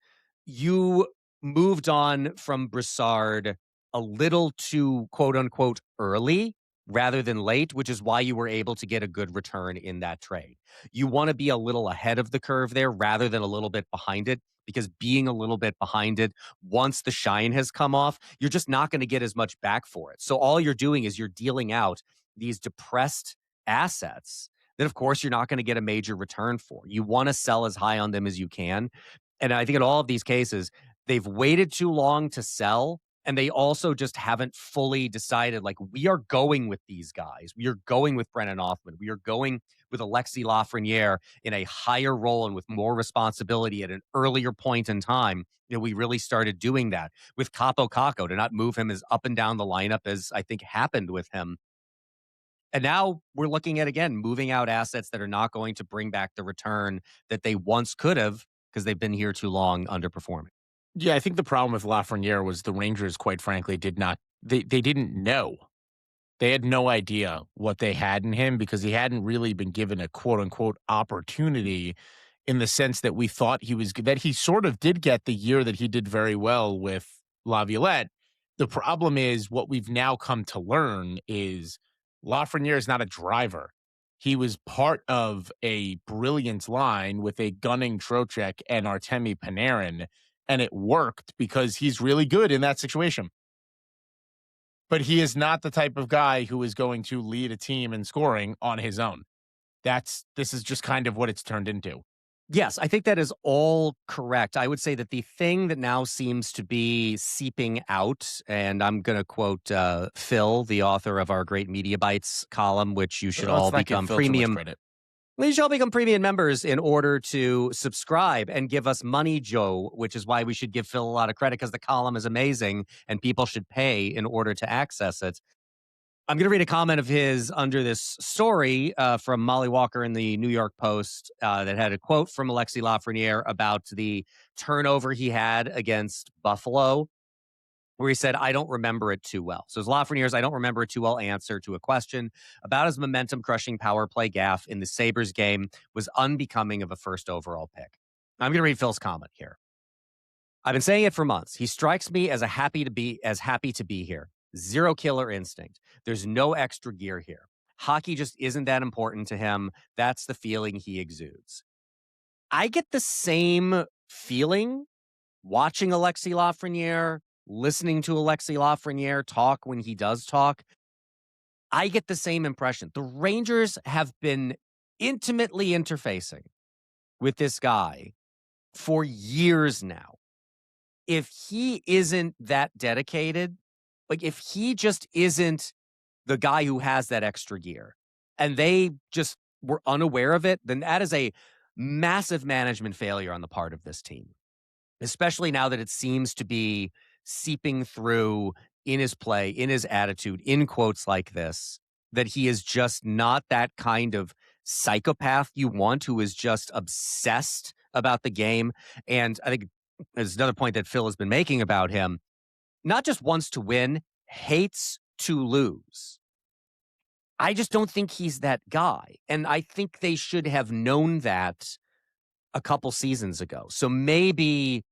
you moved on from Brassard a little too quote unquote early rather than late, which is why you were able to get a good return in that trade. You want to be a little ahead of the curve there rather than a little bit behind it, because being a little bit behind it, once the shine has come off, you're just not going to get as much back for it. So all you're doing is you're dealing out these depressed assets that, of course, you're not going to get a major return for. You want to sell as high on them as you can. And I think in all of these cases, they've waited too long to sell. And they also just haven't fully decided, like, we are going with these guys. We are going with Brennan Offman. We are going with Alexis Lafrenière in a higher role and with more responsibility at an earlier point in time. We really started doing that with Capo Caco to not move him as up and down the lineup as I think happened with him. And now we're looking at, again, moving out assets that are not going to bring back the return that they once could have because they've been here too long underperforming. Yeah, I think the problem with Lafrenière was the Rangers, quite frankly, they didn't know. They had no idea what they had in him because he hadn't really been given a quote unquote opportunity in the sense that we thought that he sort of did get the year that he did very well with Laviolette. The problem is what we've now come to learn is Lafrenière is not a driver. He was part of a brilliant line with a gunning Trocheck and Artemi Panarin, and it worked because he's really good in that situation. But he is not the type of guy who is going to lead a team in scoring on his own. This is just kind of what it's turned into. Yes, I think that is all correct. I would say that the thing that now seems to be seeping out, and I'm going to quote Phil, the author of our Great Media Bites column, which you should all become premium. You should all become premium members in order to subscribe and give us money, Joe, which is why we should give Phil a lot of credit because the column is amazing and people should pay in order to access it. I'm going to read a comment of his under this story from Molly Walker in the New York Post that had a quote from Alexis Lafrenière about the turnover he had against Buffalo, where he said, I don't remember it too well. So it's Lafreniere's I don't remember it too well answer to a question about his momentum-crushing power play gaffe in the Sabres game was unbecoming of a first overall pick. I'm going to read Phil's comment here. I've been saying it for months. He strikes me as happy to be here. Zero killer instinct. There's no extra gear here. Hockey just isn't that important to him. That's the feeling he exudes. I get the same feeling watching Alexis Lafrenière, listening to Alexis Lafrenière talk when he does talk. I get the same impression. The Rangers have been intimately interfacing with this guy for years now. If he isn't that dedicated, like if he just isn't the guy who has that extra gear and they just were unaware of it, then that is a massive management failure on the part of this team, especially now that it seems to be seeping through in his play, in his attitude, in quotes like this, that he is just not that kind of psychopath you want who is just obsessed about the game. And I think there's another point that Phil has been making about him. Not just wants to win, hates to lose. I just don't think he's that guy. And I think they should have known that a couple seasons ago. So maybe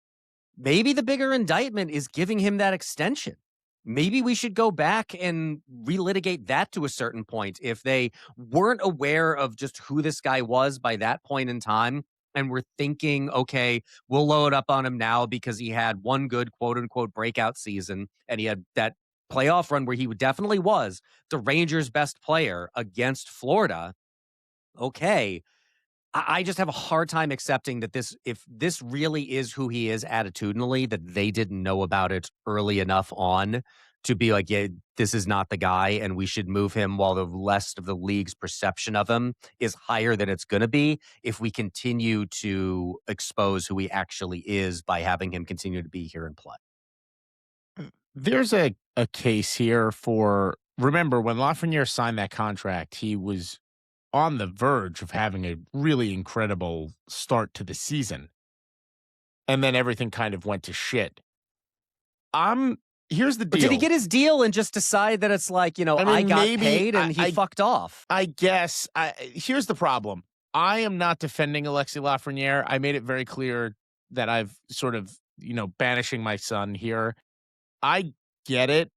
the bigger indictment is giving him that extension. Maybe we should go back and relitigate that to a certain point. If they weren't aware of just who this guy was by that point in time, and we're thinking, okay, we'll load up on him now because he had one good quote unquote breakout season and he had that playoff run where he definitely was the Rangers' best player against Florida. Okay. I just have a hard time accepting that if this really is who he is attitudinally, that they didn't know about it early enough on to be like, yeah, this is not the guy and we should move him while the rest of the league's perception of him is higher than it's going to be if we continue to expose who he actually is by having him continue to be here and play. There's a case here for, remember, when Lafrenière signed that contract, he was on the verge of having a really incredible start to the season. And then everything kind of went to shit. Here's the deal. But did he get his deal and just decide that it's like, I got paid and he fucked off? I guess. Here's the problem. I am not defending Alexis Lafrenière. I made it very clear that I've sort of, banishing my son here. I get it.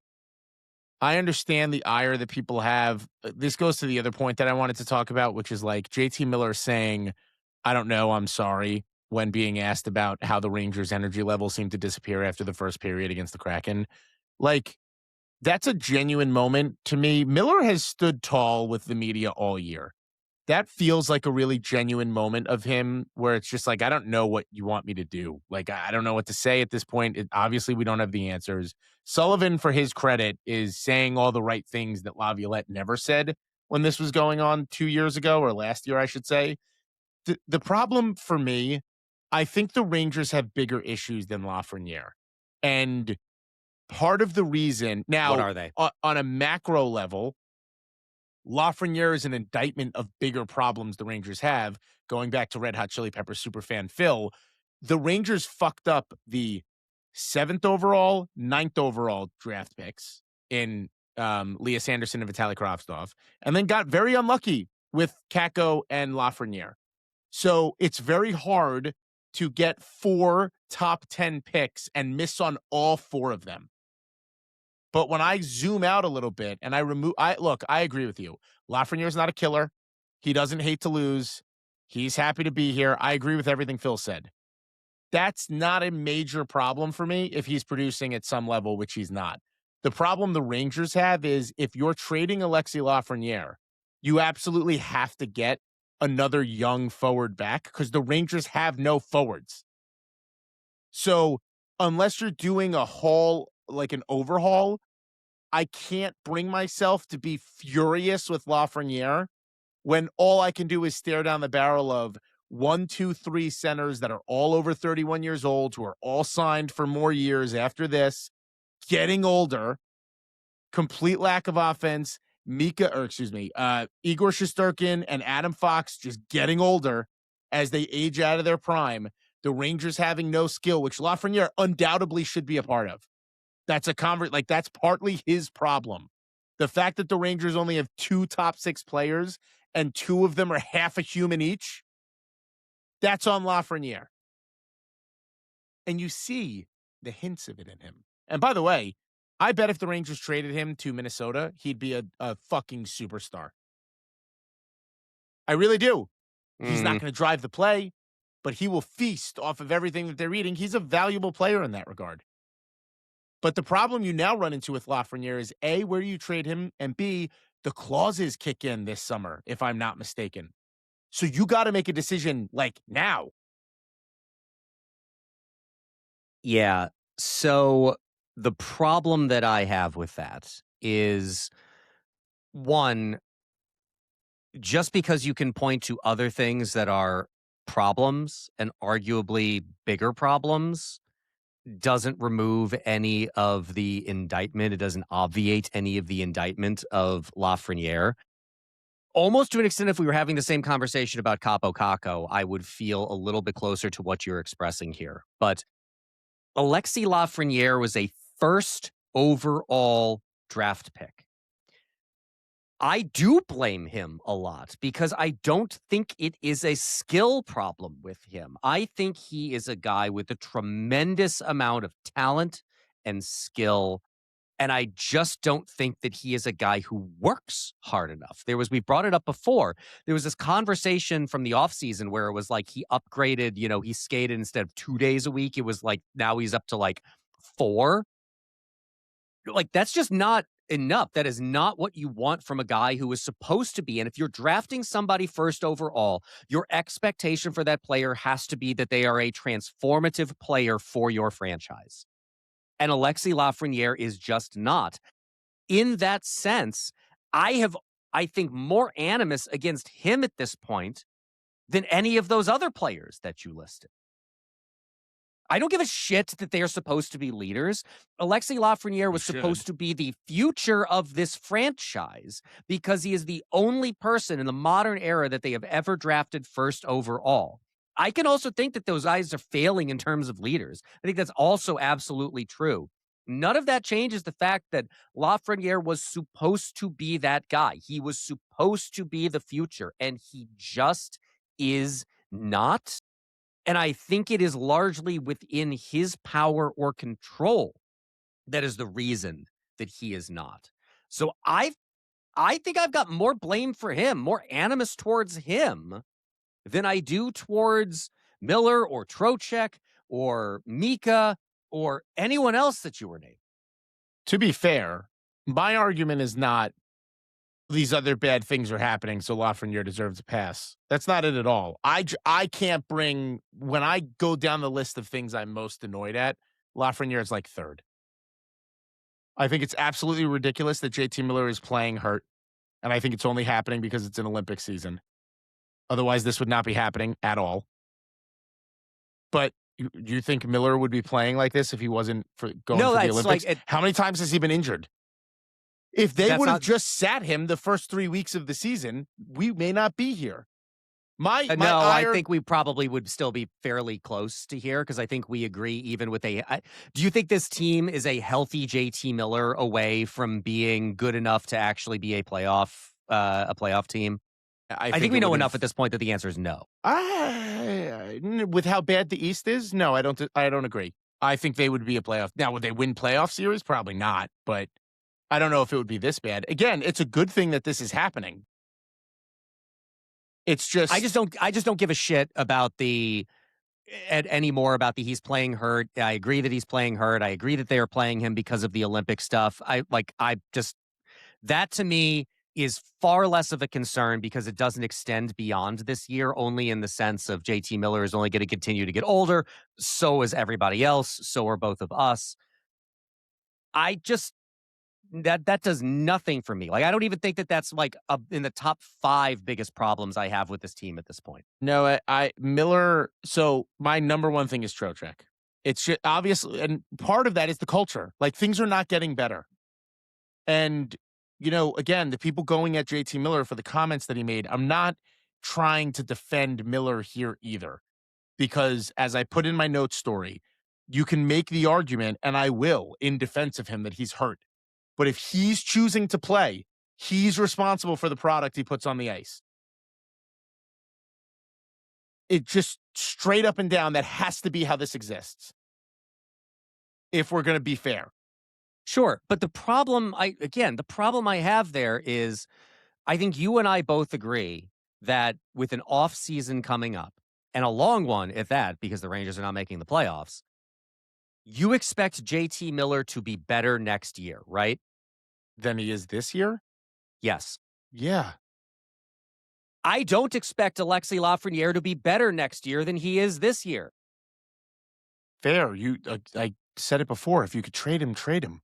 I understand the ire that people have. This goes to the other point that I wanted to talk about, which is like JT Miller saying, I don't know, I'm sorry, when being asked about how the Rangers' energy levels seemed to disappear after the first period against the Kraken. Like, that's a genuine moment to me. Miller has stood tall with the media all year. That feels like a really genuine moment of him where it's just like, I don't know what you want me to do. Like, I don't know what to say at this point. Obviously, we don't have the answers. Sullivan, for his credit, is saying all the right things that Laviolette never said when this was going on 2 years ago, or last year, I should say. The problem for me, I think the Rangers have bigger issues than Lafrenière. And part of the reason What now, are they? on a macro level, Lafrenière is an indictment of bigger problems the Rangers have. Going back to Red Hot Chili Peppers superfan Phil, the Rangers fucked up the 7th overall, 9th overall draft picks in Lias Andersson and Vitaly Kravtsov, and then got very unlucky with Kakko and Lafrenière. So it's very hard to get 4 top 10 picks and miss on all 4 of them. But when I zoom out a little bit and I agree with you. Lafreniere's not a killer. He doesn't hate to lose. He's happy to be here. I agree with everything Phil said. That's not a major problem for me if he's producing at some level, which he's not. The problem the Rangers have is if you're trading Alexis Lafrenière, you absolutely have to get another young forward back because the Rangers have no forwards. So unless you're doing a haul, like an overhaul, I can't bring myself to be furious with Lafrenière when all I can do is stare down the barrel of 1, 2, 3 centers that are all over 31 years old, who are all signed for more years after this, getting older, complete lack of offense. Igor Shesterkin and Adam Fox just getting older as they age out of their prime. The Rangers having no skill, which Lafrenière undoubtedly should be a part of. That's that's partly his problem. The fact that the Rangers only have 2 top 6 players and 2 of them are half a human each, that's on Lafrenière. And you see the hints of it in him. And by the way, I bet if the Rangers traded him to Minnesota, he'd be a fucking superstar. I really do. He's not going to drive the play, but he will feast off of everything that they're eating. He's a valuable player in that regard. But the problem you now run into with Lafrenière is A, where do you trade him? And B, the clauses kick in this summer, if I'm not mistaken. So you got to make a decision like now. Yeah. So the problem that I have with that is, one, just because you can point to other things that are problems and arguably bigger problems doesn't remove any of the indictment. It doesn't obviate any of the indictment of Lafrenière. Almost to an extent, if we were having the same conversation about Capo Caco, I would feel a little bit closer to what you're expressing here. But Alexis Lafrenière was a first overall draft pick. I do blame him a lot because I don't think it is a skill problem with him. I think he is a guy with a tremendous amount of talent and skill. And I just don't think that he is a guy who works hard enough. We brought it up before. There was this conversation from the offseason where it was like he upgraded, he skated instead of 2 days a week. It was like now he's up to like 4. Like, that's just not enough. That is not what you want from a guy who is supposed to be. And if you're drafting somebody first overall, your expectation for that player has to be that they are a transformative player for your franchise. And Alexis Lafrenière is just not. In that sense, I think, more animus against him at this point than any of those other players that you listed. I don't give a shit that they are supposed to be leaders. Alexis Lafrenière was supposed to be the future of this franchise because he is the only person in the modern era that they have ever drafted first overall. I can also think that those guys are failing in terms of leaders. I think that's also absolutely true. None of that changes the fact that Lafrenière was supposed to be that guy. He was supposed to be the future, and he just is not. And I think it is largely within his power or control that is the reason that he is not. So I think I've got more blame for him, more animus towards him than I do towards Miller or Trocheck or Mika or anyone else that you were naming. To be fair, my argument is not these other bad things are happening, so Lafrenière deserves a pass. That's not it at all. I can't bring, when I go down the list of things I'm most annoyed at, Lafrenière is like third. I think it's absolutely ridiculous that JT Miller is playing hurt, and I think it's only happening because it's an Olympic season. Otherwise, this would not be happening at all. But do you think Miller would be playing like this if he wasn't going for the Olympics? How many times has he been injured? If they would have just sat him the first 3 weeks of the season, we may not be here. I think we probably would still be fairly close to here because I think we agree even with do you think this team is a healthy JT Miller away from being good enough to actually be a playoff team? I think we know enough at this point that the answer is no. With how bad the East is, no, I don't agree. I think they would be a playoff. Now, would they win playoff series? Probably not, but I don't know if it would be this bad. Again, it's a good thing that this is happening. It's just I just don't give a shit about anymore about he's playing hurt. I agree that he's playing hurt. I agree that they are playing him because of the Olympic stuff. That to me is far less of a concern because it doesn't extend beyond this year, only in the sense of JT Miller is only going to continue to get older. So is everybody else. So are both of us. That does nothing for me. I don't even think that that's in the top 5 biggest problems I have with this team at this point. No, Miller. So my number one thing is Trocheck. It's just, obviously, and part of that is the culture. Things are not getting better. And, again, the people going at JT Miller for the comments that he made, I'm not trying to defend Miller here either. Because as I put in my notes story, you can make the argument, and I will, in defense of him, that he's hurt. But if he's choosing to play, he's responsible for the product he puts on the ice. It just straight up and down, that has to be how this exists. If we're going to be fair. Sure. But the problem I have there is I think you and I both agree that with an off season coming up, and a long one at that, because the Rangers are not making the playoffs, you expect JT Miller to be better next year, right? Than he is this year? Yes. Yeah. I don't expect Alexis Lafrenière to be better next year than he is this year. Fair. I said it before. If you could trade him, trade him.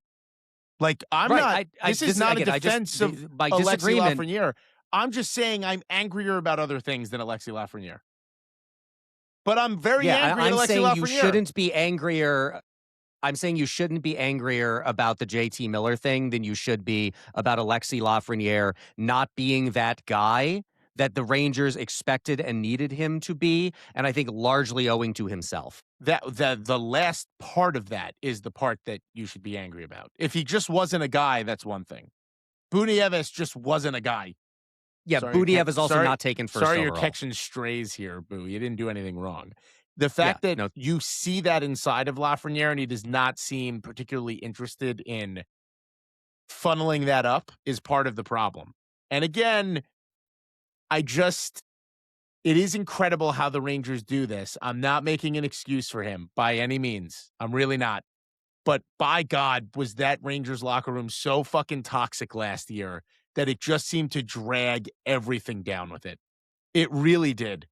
I'm right. not. This is not a defense of Alexis Lafrenière. I'm just saying I'm angrier about other things than Alexis Lafrenière. But I'm very angry at Alexis Lafrenière. I'm saying you shouldn't be angrier. I'm saying you shouldn't be angrier about the JT Miller thing than you should be about Alexis Lafrenière not being that guy that the Rangers expected and needed him to be, and I think largely owing to himself. The last part of that is the part that you should be angry about. If he just wasn't a guy, that's one thing. Nieves just wasn't a guy. Yeah, Nieves is also not taken first overall. Sorry, you're catching strays here, Boo. You didn't do anything wrong. The fact that you see that inside of Lafrenière and he does not seem particularly interested in funneling that up is part of the problem. And again, it is incredible how the Rangers do this. I'm not making an excuse for him by any means. I'm really not. But by God, was that Rangers locker room so fucking toxic last year that it just seemed to drag everything down with it. It really did.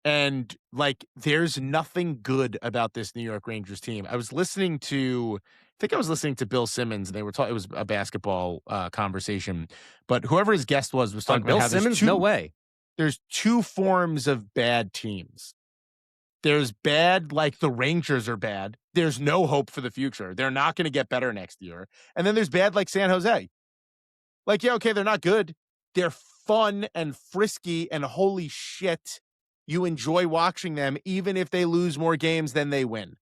And there's nothing good about this New York Rangers team. I was listening to Bill Simmons, and they were talking. It was a basketball conversation, but whoever his guest was talking about Bill Simmons. No way. There's 2 forms of bad teams. There's bad, like the Rangers are bad. There's no hope for the future. They're not going to get better next year. And then there's bad, like San Jose. They're not good. They're fun and frisky, and holy shit, you enjoy watching them, even if they lose more games than they win.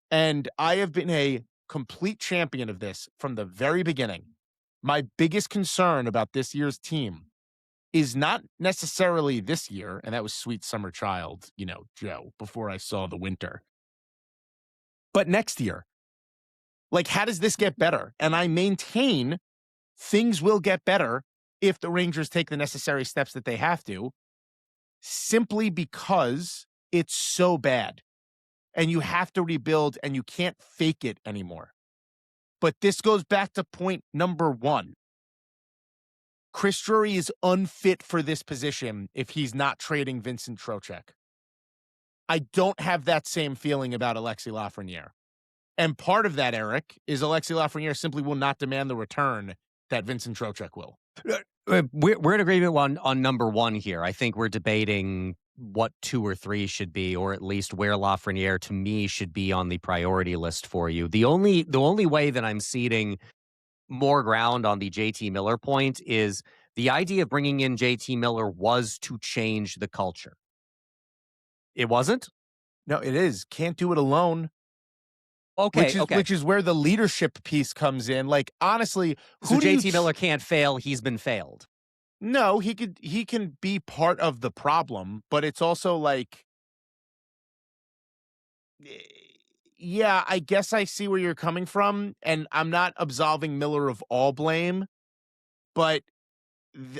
And I have been a complete champion of this from the very beginning. My biggest concern about this year's team is not necessarily this year, and that was sweet summer child, Joe, before I saw the winter. But next year. Like, how does this get better? And I maintain things will get better if the Rangers take the necessary steps that they have to, simply because it's so bad. And you have to rebuild, and you can't fake it anymore. But this goes back to point number one. Chris Drury is unfit for this position if he's not trading Vincent Trocheck. I don't have that same feeling about Alexis Lafrenière. And part of that, Eric, is Alexis Lafrenière simply will not demand the return that Vincent Trocheck will. We're in agreement on number one here. I think we're debating what 2 or 3 should be, or at least where Lafrenière, to me, should be on the priority list for you. The only way that I'm ceding more ground on the JT Miller point is the idea of bringing in JT Miller was to change the culture. It wasn't? No, it is. Can't do it alone. Okay, Which is where the leadership piece comes in. Like, honestly, so JT Miller can't fail. He's been failed. No, he can be part of the problem, but it's also like, yeah, I guess I see where you're coming from, and I'm not absolving Miller of all blame, but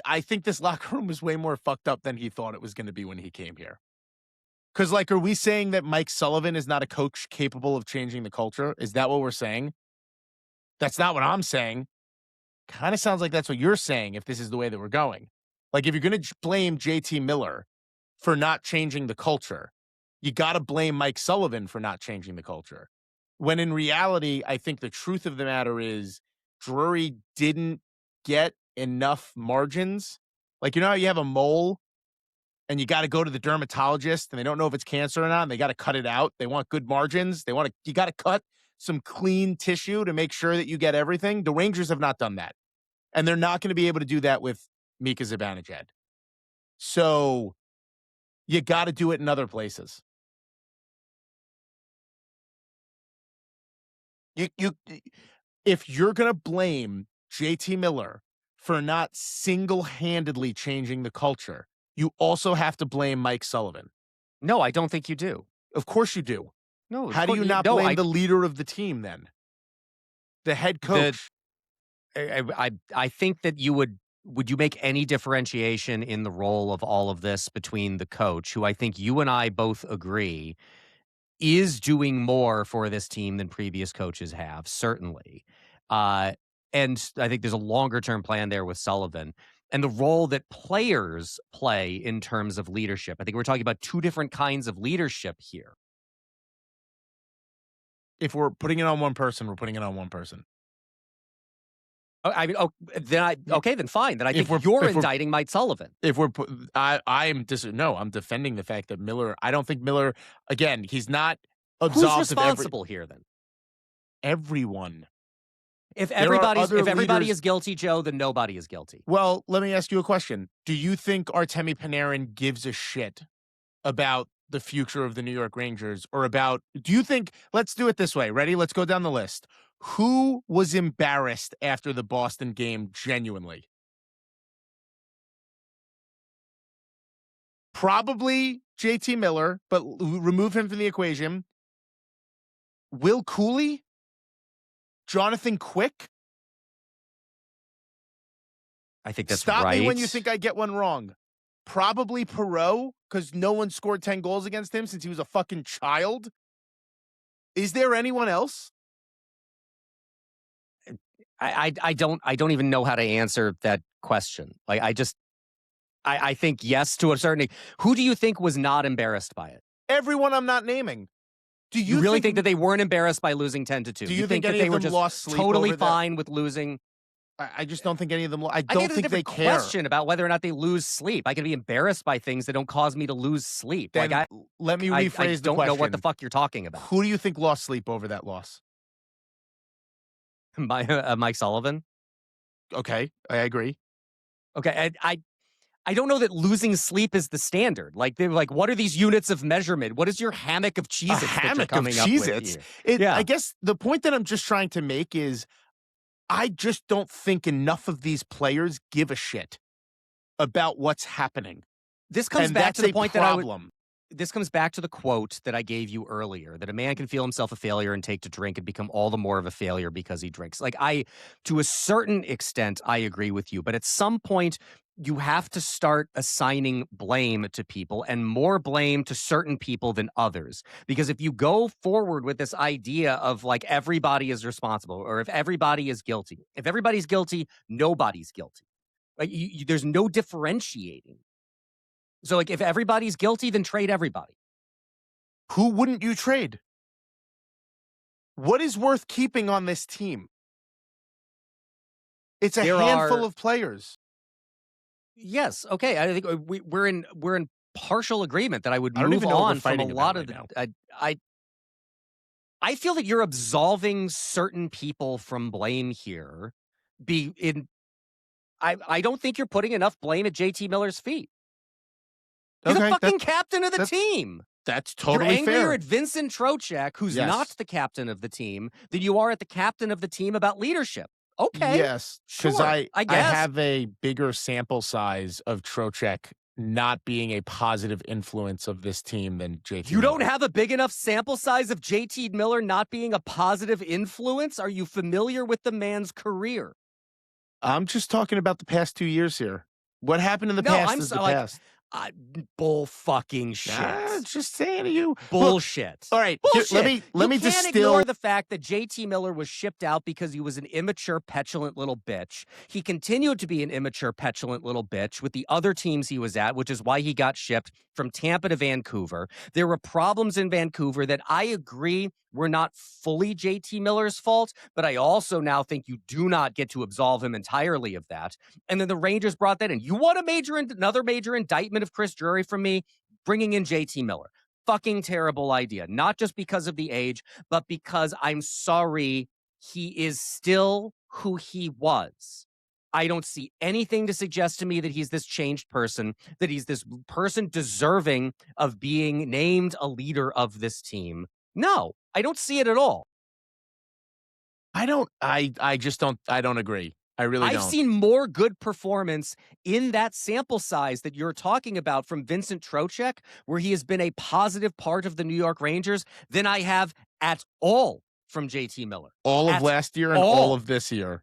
I think this locker room is way more fucked up than he thought it was going to be when he came here. Because, like, are we saying that Mike Sullivan is not a coach capable of changing the culture? Is that what we're saying? That's not what I'm saying. Kind of sounds like that's what you're saying if this is the way that we're going. Like, if you're going to blame JT Miller for not changing the culture, you got to blame Mike Sullivan for not changing the culture. When in reality, I think the truth of the matter is Drury didn't get enough margins. Like, you know how you have a mole and you got to go to the dermatologist and they don't know if it's cancer or not, and they got to cut it out. They want good margins. You got to cut some clean tissue to make sure that you get everything. The Rangers have not done that. And they're not going to be able to do that with Mika Zibanejad. So you got to do it in other places. If you're going to blame JT Miller for not single-handedly changing the culture, you also have to blame Mike Sullivan. No, I don't think you do. Of course you do. No, how do you not blame the leader of the team then? The head coach. I think that would you make any differentiation in the role of all of this between the coach, who I think you and I both agree is doing more for this team than previous coaches have, certainly. And I think there's a longer term plan there with Sullivan. And the role that players play in terms of leadership. I think we're talking about 2 different kinds of leadership here. If we're putting it on one person, we're putting it on one person. I mean, then fine. Then I think you're indicting Mike Sullivan. I'm defending the fact that Miller. I don't think Miller. Again, he's not absolved. Who's responsible here then? Everyone. If everybody is guilty, Joe, then nobody is guilty. Well, let me ask you a question. Do you think Artemi Panarin gives a shit about the future of the New York Rangers, or do you think, let's do it this way. Ready? Let's go down the list. Who was embarrassed after the Boston game genuinely? Probably JT Miller, but remove him from the equation. Will Cooley? Jonathan Quick? I think that's Stop right. me when you think I get one wrong. Probably Perreault, because no one scored 10 goals against him since he was a fucking child. Is there anyone else? I don't even know how to answer that question. Like, I think yes to a certain. Who do you think was not embarrassed by it? Everyone I'm not naming. Do you really think that they weren't embarrassed by losing 10-2? Do you think that any they of were them just lost sleep totally over fine with losing? I just don't think any of them. I don't think they care. Question about whether or not they lose sleep. I can be embarrassed by things that don't cause me to lose sleep. Then let me rephrase the question. I don't know what the fuck you're talking about. Who do you think lost sleep over that loss? Mike Sullivan. Okay, I agree. Okay, I don't know that losing sleep is the standard. Like, they're like, what are these units of measurement? What is your hammock of Cheez-Its that you're coming up with here? I guess the point that I'm just trying to make is I just don't think enough of these players give a shit about what's happening. This comes back to the point this comes back to the quote that I gave you earlier, that a man can feel himself a failure and take to drink and become all the more of a failure because he drinks. Like, to a certain extent, I agree with you, but at some point, you have to start assigning blame to people, and more blame to certain people than others. Because if you go forward with this idea of like everybody is responsible, or if everybody is guilty, if everybody's guilty, nobody's guilty. Like, there's no differentiating. So, like, if everybody's guilty, then trade everybody. Who wouldn't you trade? What is worth keeping on this team? It's a handful of players. Yes. Okay. I think we're in partial agreement that I would I don't move even know what we're on from a fighting lot about of right the. I feel that you're absolving certain people from blame here. I don't think you're putting enough blame at JT Miller's feet. He's the fucking captain of the team. That's totally You're angrier fair. at Vincent Trocheck, who's not the captain of the team, than you are at the captain of the team about leadership. Okay. Yes, because sure, I guess. have a bigger sample size of Trocheck not being a positive influence of this team than JT You Miller. don't have a big enough sample size of JT Miller not being a positive influence? Are you familiar with the man's career? I'm just talking about the past 2 years here. What happened in the past is the past. Bull fucking shit. Just saying to you. Bullshit. All right, Bullshit. let me you can't distill. ignore the fact that JT Miller was shipped out because he was an immature, petulant little bitch. He continued to be an immature, petulant little bitch with the other teams he was at, which is why he got shipped from Tampa to Vancouver. There were problems in Vancouver that I agree were not fully JT Miller's fault, but I also now think you do not get to absolve him entirely of that. And then the Rangers brought that in. You want another major indictment of Chris Drury from me? Bringing in JT Miller. Fucking terrible idea. Not just because of the age, but because I'm sorry, he is still who he was. I don't see anything to suggest to me that he's this changed person, that he's this person deserving of being named a leader of this team. No, I don't see it at all. I don't agree. I really don't. I've seen more good performance in that sample size that you're talking about from Vincent Trocheck, where he has been a positive part of the New York Rangers, than I have at all from JT Miller. All of last year and all of this year.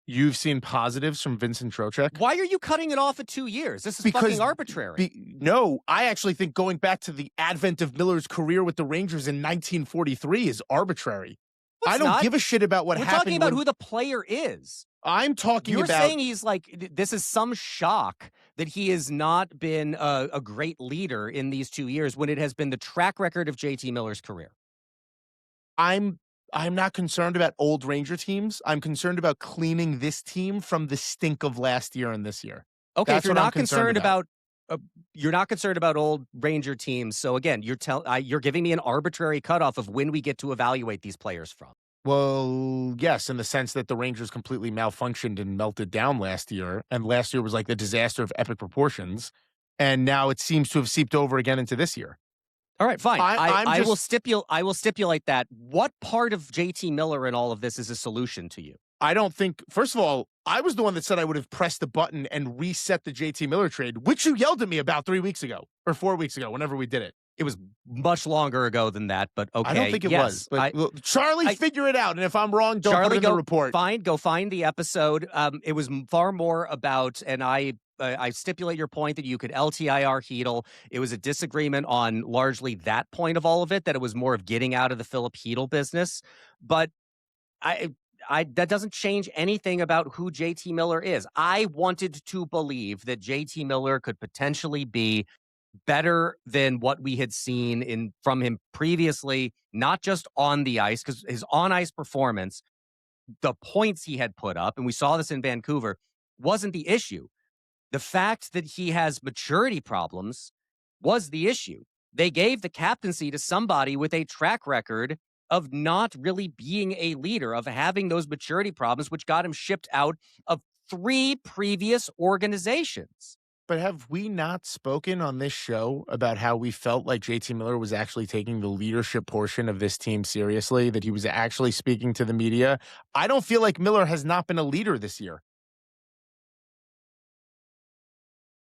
You've seen positives from Vincent Trocheck? Why are you cutting it off at 2 years? This is fucking arbitrary. No, I actually think going back to the advent of Miller's career with the Rangers in 1943 is arbitrary. I don't give a shit about what happened. We're talking about who the player is. I'm talking about... You're saying he's like, this is some shock that he has not been a great leader in these 2 years when it has been the track record of JT Miller's career. I'm not concerned about old Ranger teams. I'm concerned about cleaning this team from the stink of last year and this year. Okay, if you're not concerned about you're not concerned about old Ranger teams. So again, you're giving me an arbitrary cutoff of when we get to evaluate these players from. Well, yes, in the sense that the Rangers completely malfunctioned and melted down last year, and last year was like the disaster of epic proportions, and now it seems to have seeped over again into this year. All right, fine. I will stipulate that. What part of JT Miller in all of this is a solution to you? I don't think, first of all, I was the one that said I would have pressed the button and reset the JT Miller trade, which you yelled at me about 3 weeks ago or 4 weeks ago, whenever we did it. It was much longer ago than that, but okay. I don't think it was. But Charlie, figure it out. And if I'm wrong, don't put it in the report. Go find the episode. It was far more about, and I stipulate your point that you could LTIR Hedel. It was a disagreement on largely that point of all of it, that it was more of getting out of the Philip Hedel business. But that doesn't change anything about who JT Miller is. I wanted to believe that JT Miller could potentially be better than what we had seen from him previously, not just on the ice, because his on-ice performance, the points he had put up, and we saw this in Vancouver, wasn't the issue. The fact that he has maturity problems was the issue. They gave the captaincy to somebody with a track record of not really being a leader, of having those maturity problems, which got him shipped out of 3 previous organizations. But have we not spoken on this show about how we felt like JT Miller was actually taking the leadership portion of this team seriously, that he was actually speaking to the media? I don't feel like Miller has not been a leader this year.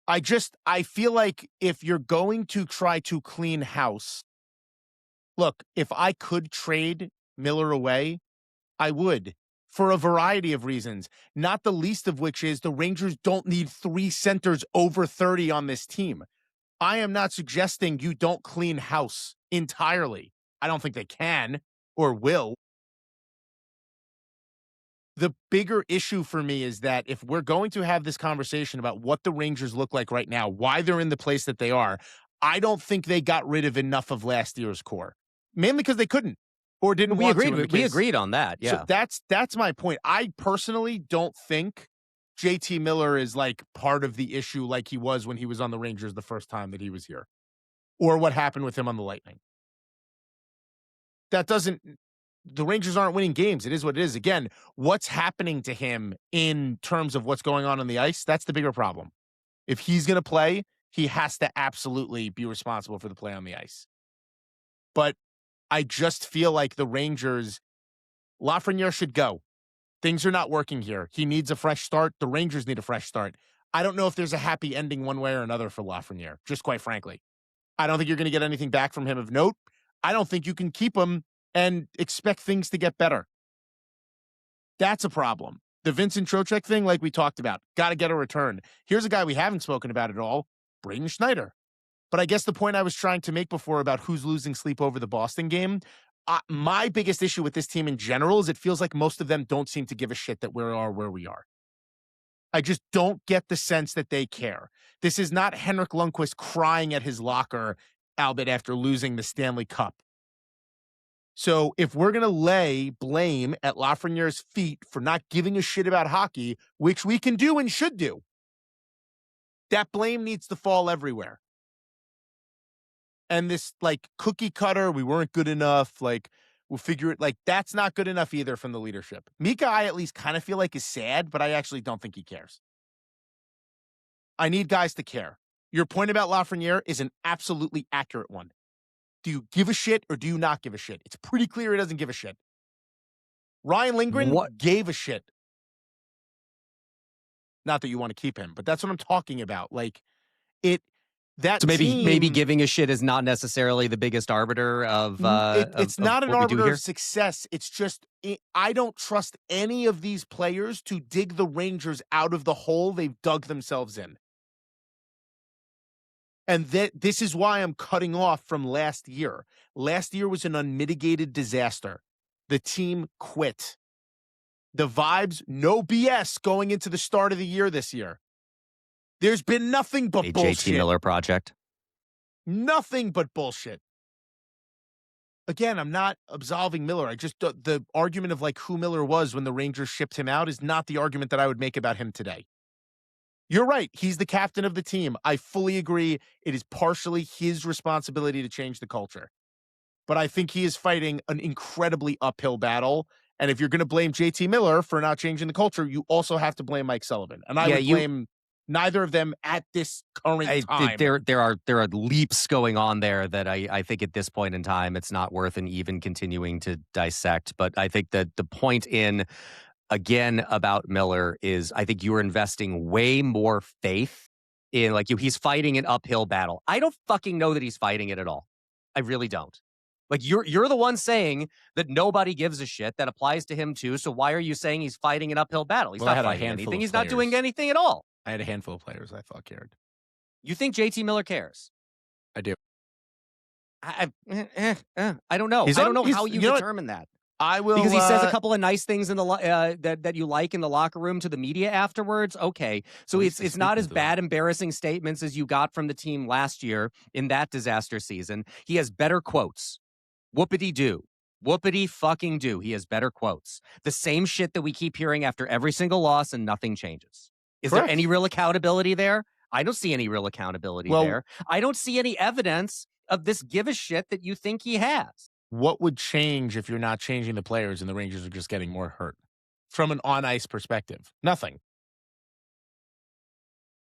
I feel like if you're going to try to clean house, look, if I could trade Miller away, I would, for a variety of reasons, not the least of which is the Rangers don't need 3 centers over 30 on this team. I am not suggesting you don't clean house entirely. I don't think they can or will. The bigger issue for me is that if we're going to have this conversation about what the Rangers look like right now, why they're in the place that they are, I don't think they got rid of enough of last year's core. Mainly because they couldn't or didn't We want agreed. to. We agreed on that. Yeah. So that's my point. I personally don't think JT Miller is like part of the issue like he was when he was on the Rangers the first time that he was here, or what happened with him on the Lightning. The Rangers aren't winning games. It is what it is. Again, what's happening to him in terms of what's going on the ice, that's the bigger problem. If he's going to play, he has to absolutely be responsible for the play on the ice. But I just feel like the Rangers, Lafrenière should go. Things are not working here. He needs a fresh start. The Rangers need a fresh start. I don't know if there's a happy ending one way or another for Lafrenière, just quite frankly. I don't think you're going to get anything back from him of note. I don't think you can keep him and expect things to get better. That's a problem. The Vincent Trocheck thing, like we talked about, got to get a return. Here's a guy we haven't spoken about at all, Braden Schneider. But I guess the point I was trying to make before about who's losing sleep over the Boston game, my biggest issue with this team in general is it feels like most of them don't seem to give a shit that we are where we are. I just don't get the sense that they care. This is not Henrik Lundqvist crying at his locker, albeit after losing the Stanley Cup. So if we're going to lay blame at Lafreniere's feet for not giving a shit about hockey, which we can do and should do, that blame needs to fall everywhere. And this, like, cookie cutter, we weren't good enough, like, we'll figure it, like, that's not good enough either from the leadership. Mika, I at least kind of feel like is sad, but I actually don't think he cares. I need guys to care. Your point about Lafrenière is an absolutely accurate one. Do you give a shit or do you not give a shit? It's pretty clear he doesn't give a shit. Ryan Lindgren gave a shit. Not that you want to keep him, but that's what I'm talking about. Like, so maybe giving a shit is not necessarily the biggest arbiter of it's not an arbiter of success. It's just I don't trust any of these players to dig the Rangers out of the hole they've dug themselves in. And this is why I'm cutting off from last year. Last year was an unmitigated disaster. The team quit. The vibes, no BS going into the start of the year this year. There's been nothing but bullshit. JT Miller project. Nothing but bullshit. Again, I'm not absolving Miller. I just, the argument of like who Miller was when the Rangers shipped him out is not the argument that I would make about him today. You're right. He's the captain of the team. I fully agree. It is partially his responsibility to change the culture. But I think he is fighting an incredibly uphill battle. And if you're going to blame JT Miller for not changing the culture, you also have to blame Mike Sullivan. And I would blame neither of them at this current time. There are leaps going on there that I think at this point in time, it's not worth an even continuing to dissect. But I think that the point again about Miller is I think you're investing way more faith in like he's fighting an uphill battle. I don't fucking know that he's fighting it at all. I really don't. Like you're the one saying that nobody gives a shit. That applies to him too. So why are you saying he's fighting an uphill battle? He's not fighting anything. He's not doing anything at all. I had a handful of players I thought cared. You think JT Miller cares? I do. I don't know. I don't know how you determine that. I will, because he says a couple of nice things in the that you like in the locker room to the media afterwards. Okay, so it's not as bad embarrassing statements as you got from the team last year in that disaster season. He has better quotes. Whoopity do. Whoopity fucking do. He has better quotes. The same shit that we keep hearing after every single loss and nothing changes. Is there any real accountability there? I don't see any real accountability there. I don't see any evidence of this give a shit that you think he has. What would change if you're not changing the players and the Rangers are just getting more hurt? From an on-ice perspective, nothing.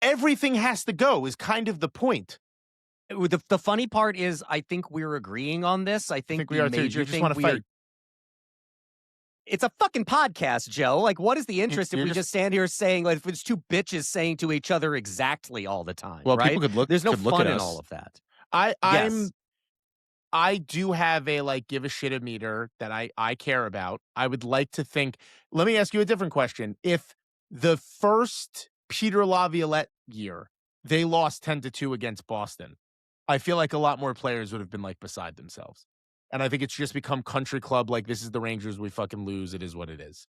Everything has to go is kind of the point. The funny part is I think we're agreeing on this. I think we are too. You just want to fight. It's a fucking podcast, Joe. Like, what is the interest if You're we just stand here saying, like, if it's two bitches saying to each other exactly all the time, Well, right? people could look. There's no could look fun at in us. all of that. I'm. Yes. I do have a like give a shit a meter that I care about. I would like to think. Let me ask you a different question. If the first Peter Laviolette year they lost 10-2 against Boston, I feel like a lot more players would have been like beside themselves. And I think it's just become country club. Like, this is the Rangers. We fucking lose. It is what it is.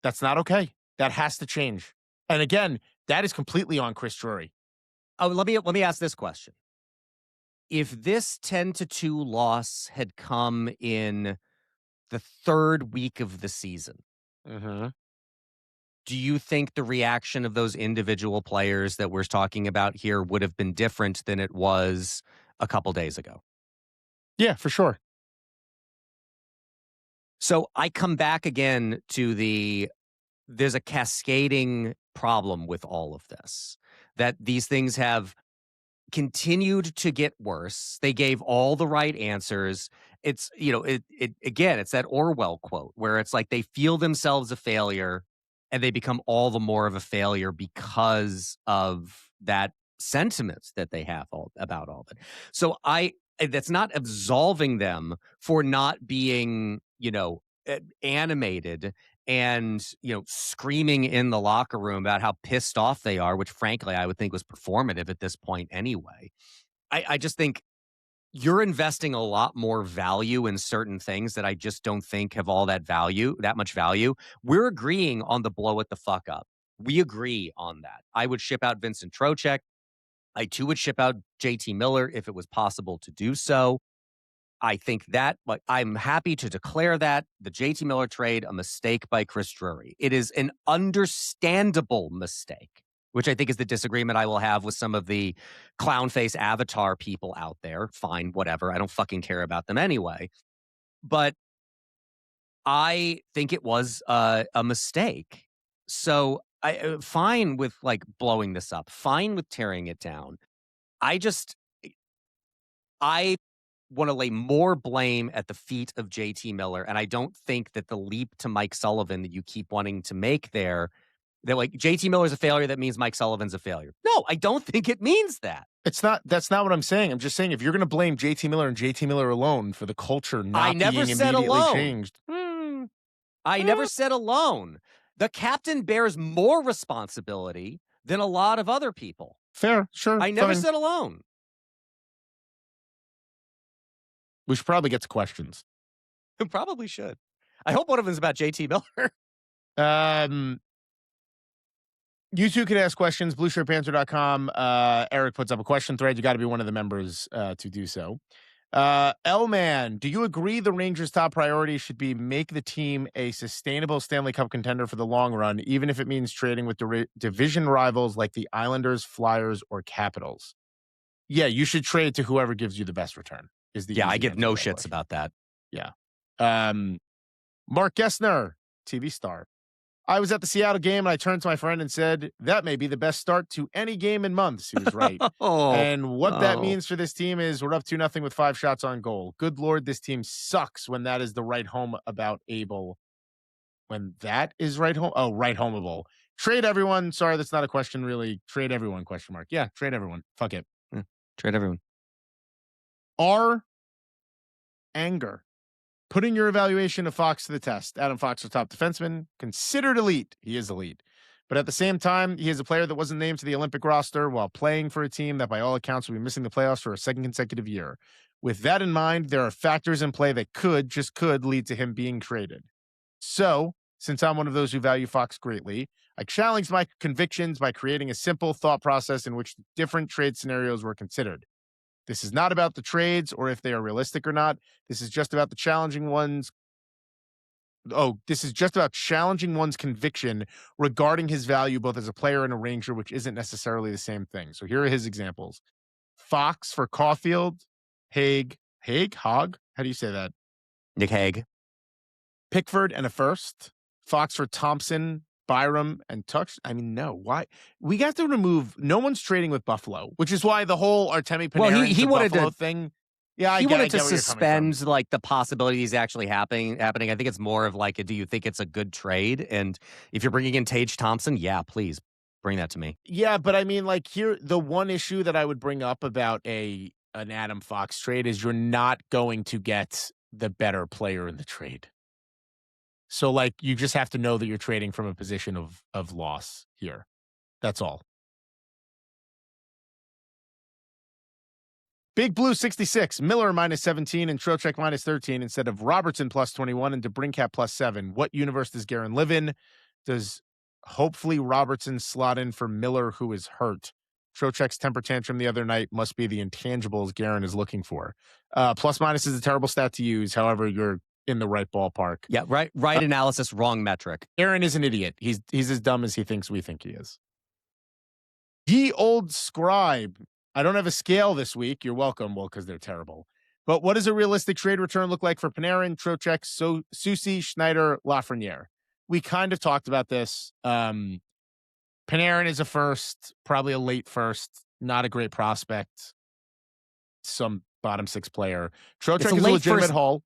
That's not okay. That has to change. And again, that is completely on Chris Drury. Oh, let me ask this question. If this 10-2 loss had come in the third week of the season, do you think the reaction of those individual players that we're talking about here would have been different than it was a couple days ago? Yeah, for sure. So I come back again to there's a cascading problem with all of this, that these things have continued to get worse. They gave all the right answers. It's, again, it's that Orwell quote where it's like they feel themselves a failure and they become all the more of a failure because of that sentiment that they have about all of it. So that's not absolving them for not being, animated and, screaming in the locker room about how pissed off they are, which frankly I would think was performative at this point anyway. I just think you're investing a lot more value in certain things that I just don't think have all that much value. We're agreeing on the blow it the fuck up. We agree on that. I would ship out Vincent Trocheck. I too would ship out JT Miller if it was possible to do so. I think that, like, I'm happy to declare that the JT Miller trade a mistake by Chris Drury. It is an understandable mistake, which I think is the disagreement I will have with some of the clown face avatar people out there. Fine, whatever. I don't fucking care about them anyway. But I think it was a mistake. So fine with like blowing this up. Fine with tearing it down. I want to lay more blame at the feet of JT Miller. And I don't think that the leap to Mike Sullivan that you keep wanting to make there, that like JT Miller's a failure, that means Mike Sullivan's a failure. No, I don't think it means that. That's not what I'm saying. I'm just saying if you're going to blame JT Miller and JT Miller alone for the culture not being immediately changed. I never said alone. The captain bears more responsibility than a lot of other people. Fair, sure. I never said alone. We should probably get to questions. We probably should. I hope one of them is about JT Miller. You two can ask questions. Blueshirtpanther.com. Eric puts up a question thread. You got to be one of the members to do so. L-Man, do you agree the Rangers' top priority should be make the team a sustainable Stanley Cup contender for the long run, even if it means trading with division rivals like the Islanders, Flyers, or Capitals? Yeah, you should trade to whoever gives you the best return. I give no shits about that. Yeah. Mark Gessner, TV star. I was at the Seattle game and I turned to my friend and said, that may be the best start to any game in months. He was right. And what that means for this team is we're up 2-0 with 5 shots on goal. Good Lord, this team sucks when that is the right home about Abel. When that is right home. Oh, right homeable. Trade everyone. Sorry, that's not a question really. Trade everyone, question mark. Yeah, trade everyone. Fuck it. Trade everyone. Our anger. Putting your evaluation of Fox to the test. Adam Fox, a top defenseman, considered elite. He is elite. But at the same time, he is a player that wasn't named to the Olympic roster while playing for a team that by all accounts will be missing the playoffs for a second consecutive year. With that in mind, there are factors in play that could lead to him being traded. So, since I'm one of those who value Fox greatly, I challenged my convictions by creating a simple thought process in which different trade scenarios were considered. This is not about the trades or if they are realistic or not. This is just about challenging one's conviction regarding his value both as a player and a Ranger, which isn't necessarily the same thing. So here are his examples. Fox for Caulfield, Hogg? How do you say that? Nick Hague. Pickford and a first. Fox for Thompson, Byram, and Tuch. I mean, no. Why? We got to remove. No one's trading with Buffalo, which is why the whole Artemi Panarin he wanted Buffalo thing Yeah, he wanted to get where you're coming from. suspend like the possibilities actually happening. I think it's more of like, do you think it's a good trade? And if you're bringing in Tage Thompson, yeah, please bring that to me. Yeah, but I mean, like here, the one issue that I would bring up about an Adam Fox trade is you're not going to get the better player in the trade. So like you just have to know that you're trading from a position of loss here. That's all. Big Blue 66, Miller -17 and Trocheck -13 instead of Robertson +21 and DeBrincat +7. What universe does Guerin live in? Does hopefully Robertson slot in for Miller, who is hurt? Trocheck's temper tantrum the other night must be the intangibles Guerin is looking for. Plus minus is a terrible stat to use. However, you're in the right ballpark. Yeah, right analysis, wrong metric. Aaron is an idiot. He's as dumb as he thinks we think he is. Ye old scribe. I don't have a scale this week. You're welcome. Well, because they're terrible. But what does a realistic trade return look like for Panarin, Trocheck, Soucy, Schneider, Lafrenière? We kind of talked about this. Panarin is a first, probably a late first, not a great prospect. Some bottom six player. Trocheck is a legitimate haul.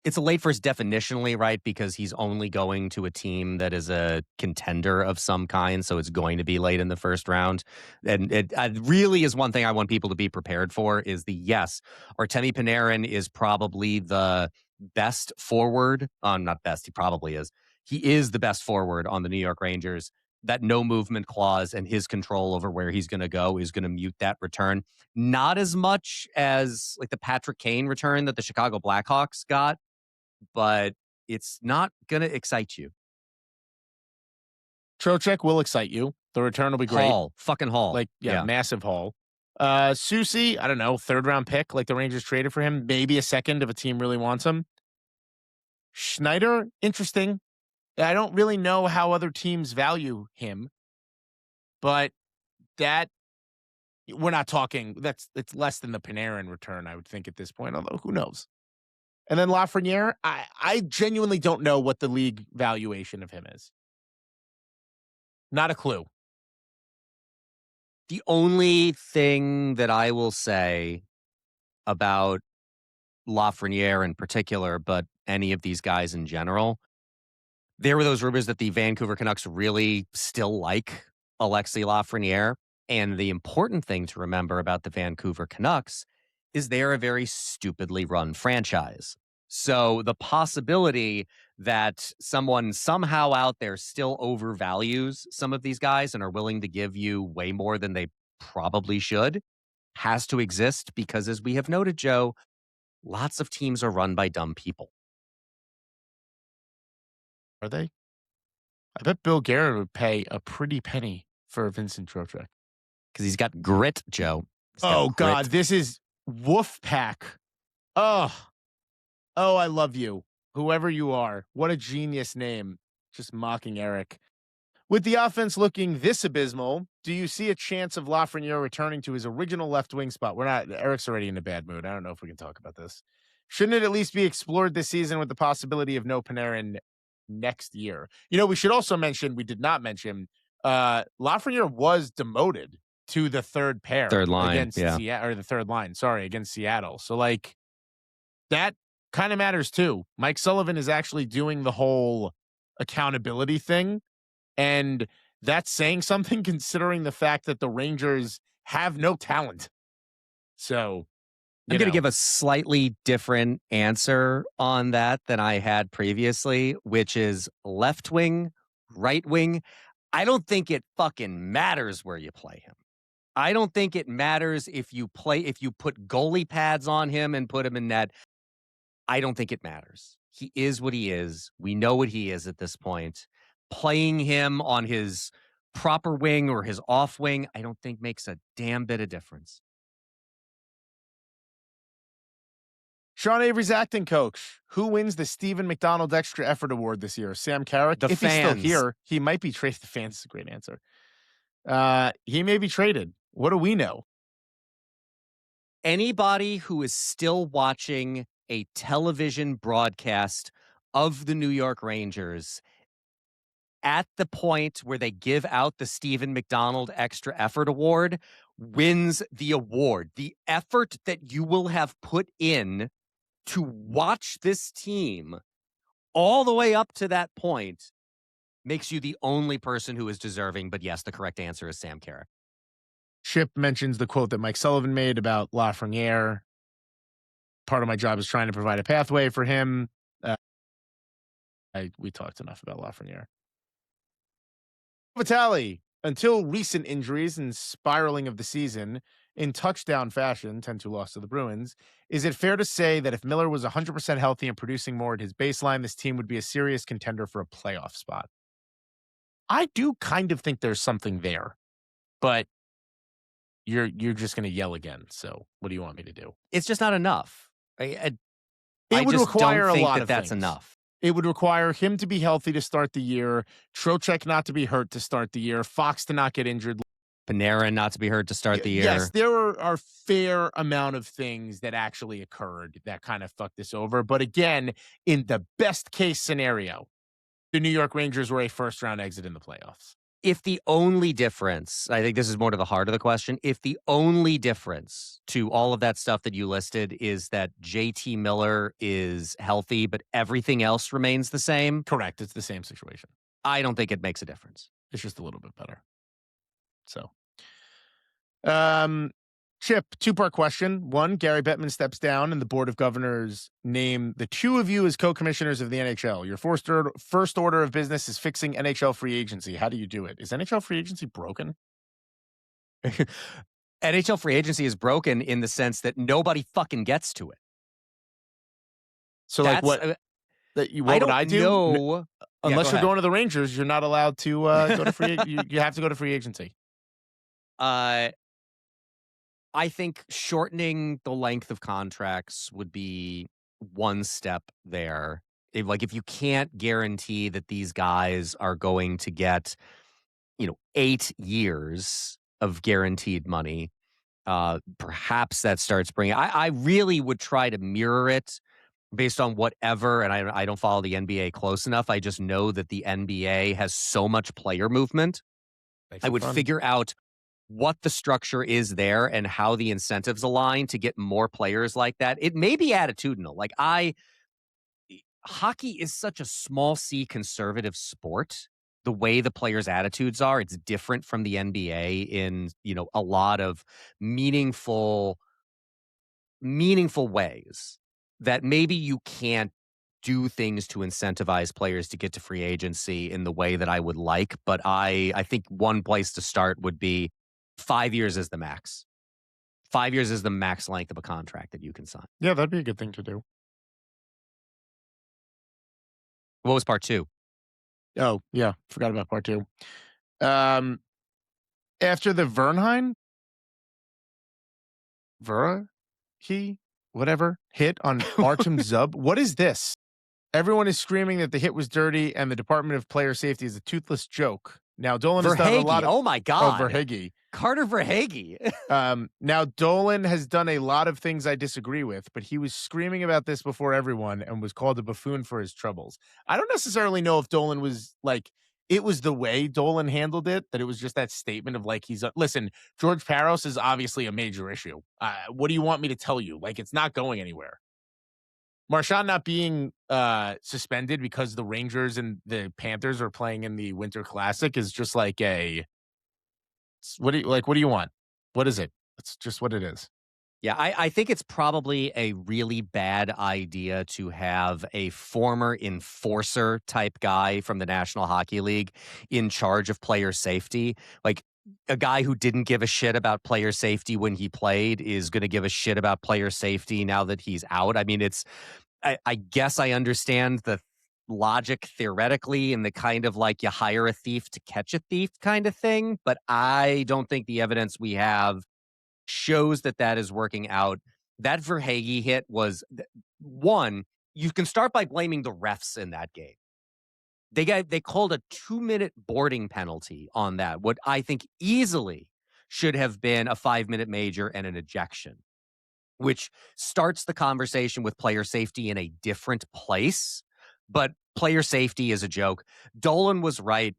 It's a late first definitionally, right? Because he's only going to a team that is a contender of some kind. So it's going to be late in the first round. And it really is one thing I want people to be prepared for is yes, Artemi Panarin is probably the best forward. Not best, he probably is. He is the best forward on the New York Rangers. That no movement clause and his control over where he's going to go is going to mute that return. Not as much as like the Patrick Kane return that the Chicago Blackhawks got, but it's not going to excite you. Trocheck will excite you. The return will be great. Fucking haul. Like, yeah, massive haul. Soucy, I don't know, third round pick, like the Rangers traded for him. Maybe a second if a team really wants him. Schneider, interesting. I don't really know how other teams value him, but that we're not talking. It's less than the Panarin return, I would think at this point. Although who knows? And then Lafrenière, I genuinely don't know what the league valuation of him is. Not a clue. The only thing that I will say about Lafrenière in particular, but any of these guys in general, there were those rumors that the Vancouver Canucks really still like Alexis Lafrenière. And the important thing to remember about the Vancouver Canucks is they're a very stupidly run franchise. So the possibility that someone somehow out there still overvalues some of these guys and are willing to give you way more than they probably should has to exist because, as we have noted, Joe, lots of teams are run by dumb people. Are they? I bet Bill Guerin would pay a pretty penny for Vincent Trocheck. Because he's got grit, Joe. Oh, God. This is Wolfpack. Oh, I love you. Whoever you are. What a genius name. Just mocking Eric. With the offense looking this abysmal, do you see a chance of Lafrenière returning to his original left wing spot? Eric's already in a bad mood. I don't know if we can talk about this. Shouldn't it at least be explored this season with the possibility of no Panarin next year? We should also mention, we did not mention, Lafrenière was demoted to the third line against Seattle, or the third line, against Seattle. So like that kind of matters too. Mike Sullivan is actually doing the whole accountability thing. And that's saying something considering the fact that the Rangers have no talent. So I'm going to give a slightly different answer on that than I had previously, which is left wing, right wing. I don't think it fucking matters where you play him. I don't think it matters if you put goalie pads on him and put him in net. I don't think it matters. He is what he is. We know what he is at this point. Playing him on his proper wing or his off wing, I don't think makes a damn bit of difference. Sean Avery's acting coach. Who wins the Stephen McDonald Extra Effort Award this year? Sam Carrick? If he's still here, he might be traded. The fans is a great answer. He may be traded. What do we know? Anybody who is still watching a television broadcast of the New York Rangers at the point where they give out the Stephen McDonald Extra Effort Award wins the award. The effort that you will have put in to watch this team all the way up to that point makes you the only person who is deserving. But yes, the correct answer is Sam Carrick. Chip mentions the quote that Mike Sullivan made about Lafrenière. Part of my job is trying to provide a pathway for him. We talked enough about Lafrenière. Vitale, until recent injuries and spiraling of the season in touchdown fashion, 10-2 loss to the Bruins, is it fair to say that if Miller was 100% healthy and producing more at his baseline, this team would be a serious contender for a playoff spot? I do kind of think there's something there, but you're just going to yell again. So what do you want me to do? It's just not enough. I would just require don't think a lot that of that's things. enough. It would require him to be healthy to start the year, Trocheck not to be hurt to start the year, Fox to not get injured, Panarin not to be hurt to start the year. Yes, there are fair amount of things that actually occurred that kind of fucked this over. But again, in the best case scenario, the New York Rangers were a first round exit in the playoffs. If the only difference, I think this is more to the heart of the question, if the only difference to all of that stuff that you listed is that JT Miller is healthy, but everything else remains the same. Correct. It's the same situation. I don't think it makes a difference. It's just a little bit better. So, Chip, two-part question. One, Gary Bettman steps down and the Board of Governors name the two of you as co-commissioners of the NHL. Your first order of business is fixing NHL free agency. How do you do it? Is NHL free agency broken? NHL free agency is broken in the sense that nobody fucking gets to it. So, like, what would I do? Know. Unless you're going to the Rangers, you're not allowed to go to free. You have to go to free agency. I think shortening the length of contracts would be one step there. If you can't guarantee that these guys are going to get, 8 years of guaranteed money, perhaps that starts bringing. I really would try to mirror it based on whatever, and I don't follow the NBA close enough. I just know that the NBA has so much player movement. I would figure out what the structure is there and how the incentives align to get more players like that. It may be attitudinal. Hockey is such a small C conservative sport. The way the players' attitudes are, it's different from the NBA in, a lot of meaningful ways that maybe you can't do things to incentivize players to get to free agency in the way that I would like. But I think one place to start would be 5 years is the max. 5 years is the max length of a contract that you can sign. Yeah, that'd be a good thing to do. What was part 2? Oh, yeah. Forgot about part 2. After the Vernheim, whatever, hit on Artem Zub. What is this? Everyone is screaming that the hit was dirty and the Department of Player Safety is a toothless joke. Now, Dolan has done a lot of... Oh, my God. Oh, Verhaeghe. Carter Verhaeghe. Now, Dolan has done a lot of things I disagree with, but he was screaming about this before everyone and was called a buffoon for his troubles. I don't necessarily know if Dolan was it was the way Dolan handled it, that it was just that statement of listen, George Parros is obviously a major issue. What do you want me to tell you? It's not going anywhere. Marchand not being suspended because the Rangers and the Panthers are playing in the Winter Classic is just what do you want? What is it? It's just what it is. Yeah, I think it's probably a really bad idea to have a former enforcer type guy from the National Hockey League in charge of player safety. A guy who didn't give a shit about player safety when he played is going to give a shit about player safety now that he's out. I mean, I guess I understand the logic theoretically and the kind of you hire a thief to catch a thief kind of thing, but I don't think the evidence we have shows that is working out. That Verhaeghe hit was one. You can start by blaming the refs in that game. They called a 2-minute boarding penalty on that, what I think easily should have been a 5-minute major and an ejection, which starts the conversation with player safety in a different place. But player safety is a joke. Dolan was right.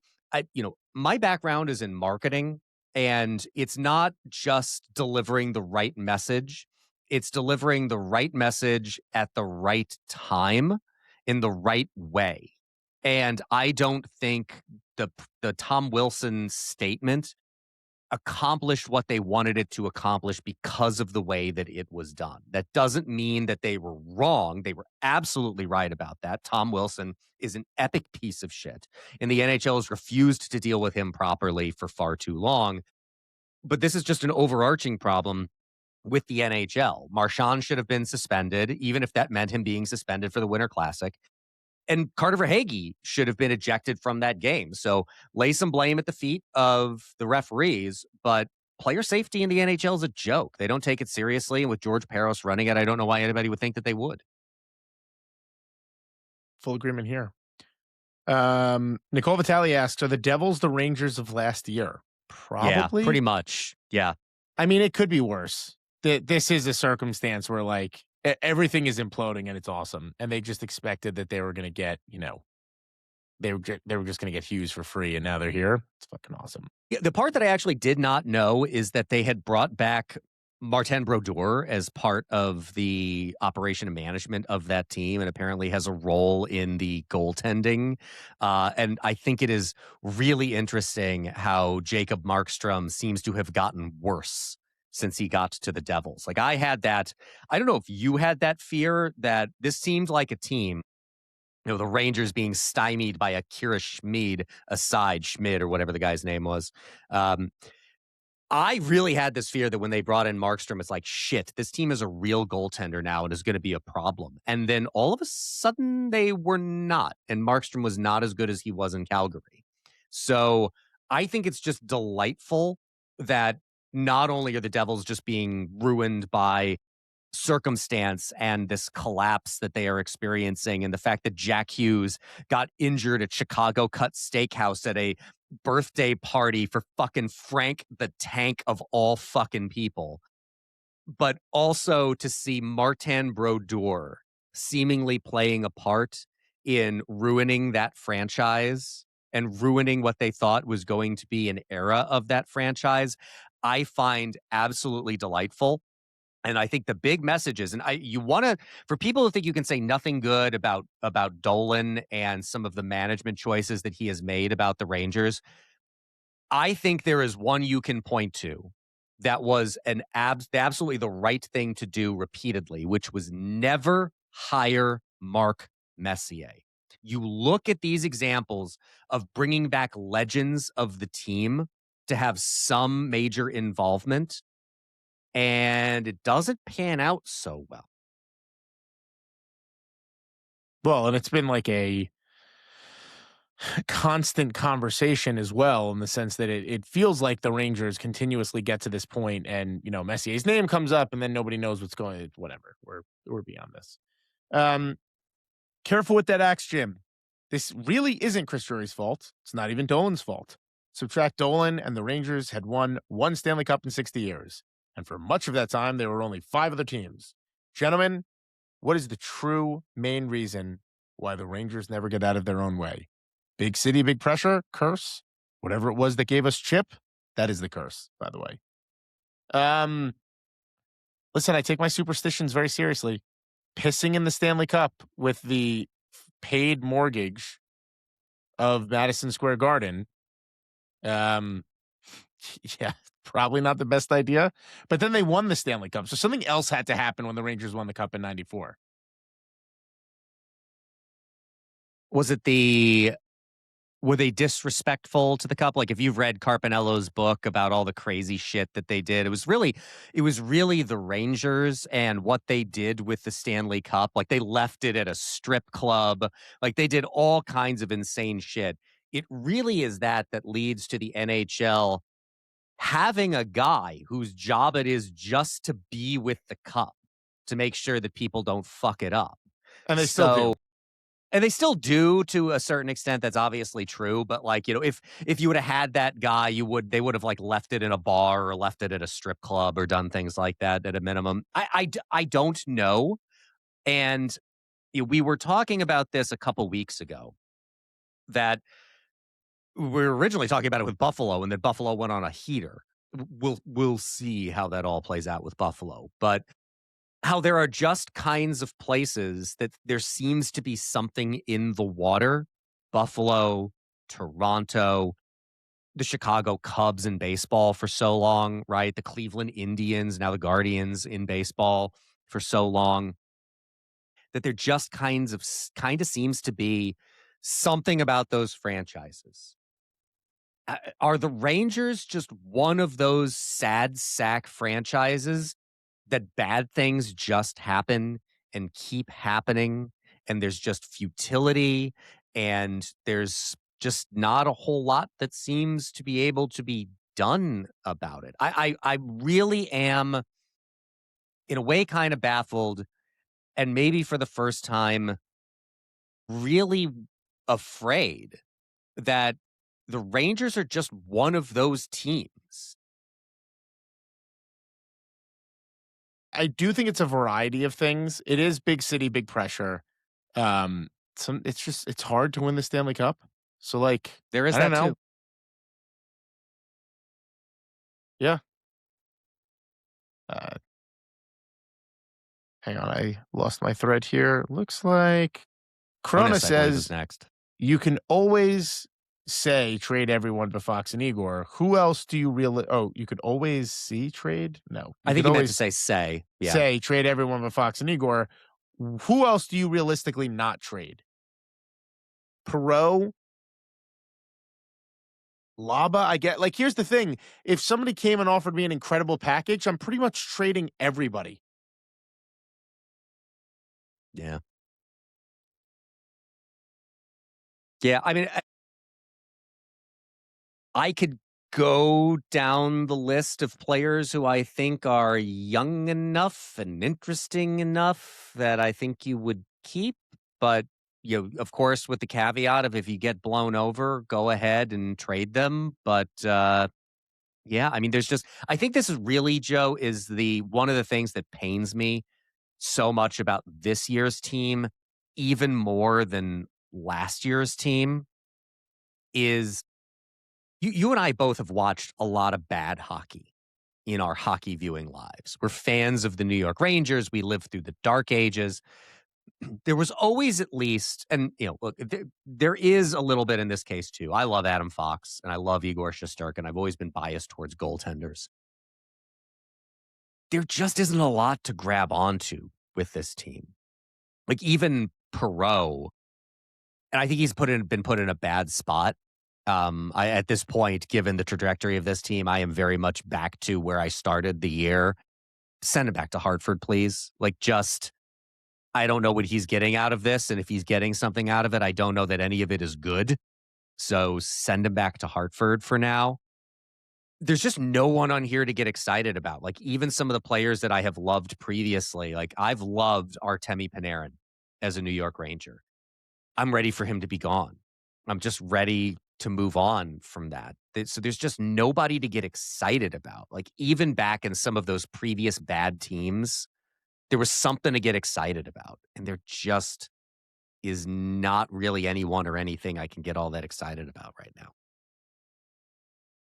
My background is in marketing. And it's not just delivering the right message, it's delivering the right message at the right time in the right way. And I don't think the Tom Wilson statement accomplished what they wanted it to accomplish because of the way that it was done. That doesn't mean that they were wrong. They were absolutely right about that. Tom Wilson is an epic piece of shit, and the NHL has refused to deal with him properly for far too long. But this is just an overarching problem with the NHL. Marchand should have been suspended, even if that meant him being suspended for the Winter Classic. And Carter Verhaeghe should have been ejected from that game. So lay some blame at the feet of the referees, but player safety in the NHL is a joke. They don't take it seriously. And with George Peros running it, I don't know why anybody would think that they would. Full agreement here. Nicole Vitale asks, are the Devils the Rangers of last year? Probably. Yeah, pretty much. Yeah. I mean, it could be worse. This is a circumstance where like everything is imploding and it's awesome. And they just expected that they were going to get, they were just going to get Hughes for free. And now they're here. It's fucking awesome. Yeah, the part that I actually did not know is that they had brought back Martin Brodeur as part of the operation and management of that team, and apparently has a role in the goaltending. And I think it is really interesting how Jacob Markstrom seems to have gotten worse since he got to the Devils. Like I had that, I don't know if you had that fear that this seemed like a team, the Rangers being stymied by Akira Schmid or whatever the guy's name was. I really had this fear that when they brought in Markstrom, it's like, shit, this team is a real goaltender now and is going to be a problem. And then all of a sudden they were not. And Markstrom was not as good as he was in Calgary. So I think it's just delightful that not only are the Devils just being ruined by circumstance and this collapse that they are experiencing, and the fact that Jack Hughes got injured at Chicago Cut Steakhouse at a birthday party for fucking Frank the Tank of all fucking people, but also to see Martin Brodeur seemingly playing a part in ruining that franchise and ruining what they thought was going to be an era of that franchise, I find absolutely delightful. And I think the big message is, and you want to, for people who think you can say nothing good about Dolan and some of the management choices that he has made about the Rangers, I think there is one you can point to that was absolutely the right thing to do repeatedly, which was never hire Mark Messier. You look at these examples of bringing back legends of the team to have some major involvement, and it doesn't pan out so well. Well, and it's been like a constant conversation as well, in the sense that it feels like the Rangers continuously get to this point and, Messier's name comes up and then nobody knows what's going on. Whatever. We're beyond this. Careful with that axe, Jim. This really isn't Chris Drury's fault. It's not even Dolan's fault. Subtract Dolan, and the Rangers had won one Stanley Cup in 60 years. And for much of that time, there were only 5 other teams. Gentlemen, what is the true main reason why the Rangers never get out of their own way? Big city, big pressure, curse, whatever it was that gave us Chip, that is the curse, by the way. Listen, I take my superstitions very seriously. Pissing in the Stanley Cup with the paid mortgage of Madison Square Garden, yeah, probably not the best idea. But then they won the Stanley Cup, so something else had to happen when the Rangers won the Cup in '94. Was it were they disrespectful to the cup? Like, if you've read Carpinello's book about all the crazy shit that they did, it was really the Rangers and what they did with the Stanley Cup. Like, they left it at a strip club. Like, they did all kinds of insane shit. It really is that leads to the NHL having a guy whose job it is just to be with the cup, to make sure that people don't fuck it up. And they still do. And they still do to a certain extent. That's obviously true. But like, if you would have had that guy, they would have like left it in a bar or left it at a strip club or done things like that at a minimum. I don't know. And we were talking about this a couple weeks ago, that we were originally talking about it with Buffalo, and then Buffalo went on a heater. We'll see how that all plays out with Buffalo, but how there are just kinds of places that there seems to be something in the water. Buffalo, Toronto, the Chicago Cubs in baseball for so long, right? The Cleveland Indians, now the Guardians in baseball for so long, that there just kind of seems to be something about those franchises. Are the Rangers just one of those sad sack franchises that bad things just happen and keep happening, and there's just futility, and there's just not a whole lot that seems to be able to be done about it? I really am, in a way, kind of baffled, and maybe for the first time, really afraid that the Rangers are just one of those teams. I do think it's a variety of things. It is big city, big pressure. It's hard to win the Stanley Cup. So like, There is I don't that know. too. Yeah. Uh, Hang on, I lost my thread here. Looks like Corona Jonas, I believe, is says next. you can always say trade everyone but Fox and Igor. Who else do you really? Oh, you could always see trade. No, I think could he meant to always say. Yeah. say trade everyone but Fox and Igor. Who else do you realistically not trade? Perot, Laba. I get like here's the thing: if somebody came and offered me an incredible package, I'm pretty much trading everybody. Yeah. Yeah, I mean, I could go down the list of players who I think are young enough and interesting enough that I think you would keep, but of course, with the caveat of if you get blown over, go ahead and trade them. But yeah, I mean, I think this is really, Joe, is the one of the things that pains me so much about this year's team, even more than last year's team, is you and I both have watched a lot of bad hockey in our hockey viewing lives. We're fans of the New York Rangers. We lived through the dark ages. There was always at least, and look, there is a little bit in this case too. I love Adam Fox and I love Igor Shesterkin. I've always been biased towards goaltenders. There just isn't a lot to grab onto with this team. Like even Perot, and I think he's been put in a bad spot. At this point, given the trajectory of this team, I am very much back to where I started the year. Send him back to Hartford, please. I don't know what he's getting out of this, and if he's getting something out of it, I don't know that any of it is good. So send him back to Hartford for now. There's just no one on here to get excited about. Like even some of the players that I have loved previously, like I've loved Artemi Panarin as a New York Ranger. I'm ready for him to be gone. I'm just ready to move on from that. So there's just nobody to get excited about. Like even back in some of those previous bad teams, there was something to get excited about. And there just is not really anyone or anything I can get all that excited about right now.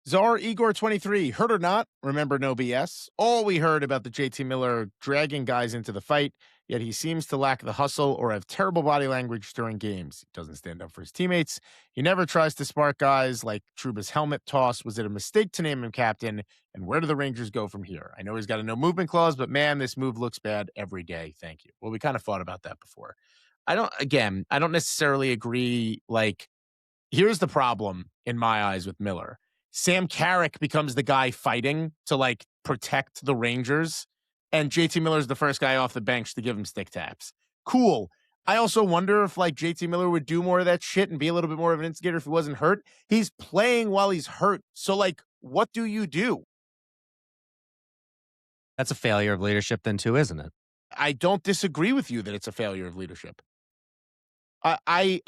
Czar Igor 23, heard or not, remember no BS. All we heard about the JT Miller dragging guys into the fight, yet he seems to lack the hustle or have terrible body language during games. He doesn't stand up for his teammates. He never tries to spark guys like Trouba's helmet toss. Was it a mistake to name him captain? And where do the Rangers go from here? I know he's got a no movement clause, but man, this move looks bad every day. Thank you. Well, we kind of thought about that before. I don't necessarily agree. Here's the problem in my eyes with Miller. Sam Carrick becomes the guy fighting to protect the Rangers, and JT Miller's the first guy off the bench to give him stick taps. Cool. I also wonder if JT Miller would do more of that shit and be a little bit more of an instigator if he wasn't hurt. He's playing while he's hurt. So what do you do? That's a failure of leadership then too, isn't it? I don't disagree with you that it's a failure of leadership. I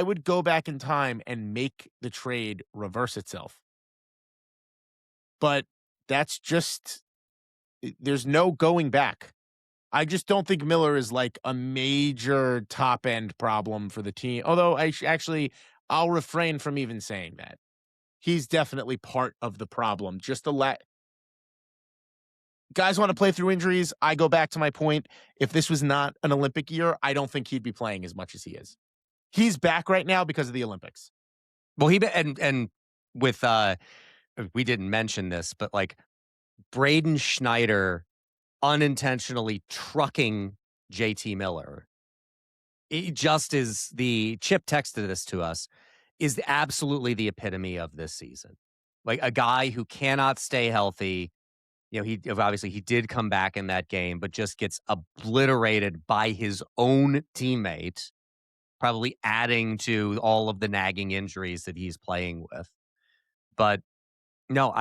would go back in time and make the trade reverse itself. But that's there's no going back. I just don't think Miller is a major top end problem for the team. Although I'll refrain from even saying that. He's definitely part of the problem. Just to let guys want to play through injuries. I go back to my point. If this was not an Olympic year, I don't think he'd be playing as much as he is. He's back right now because of the Olympics. Well, and with we didn't mention this, but like Braden Schneider unintentionally trucking JT Miller. It just is the Chip texted this to us is absolutely the epitome of this season. Like a guy who cannot stay healthy. You know, he did come back in that game, but just gets obliterated by his own teammate, probably adding to all of the nagging injuries that he's playing with. But no,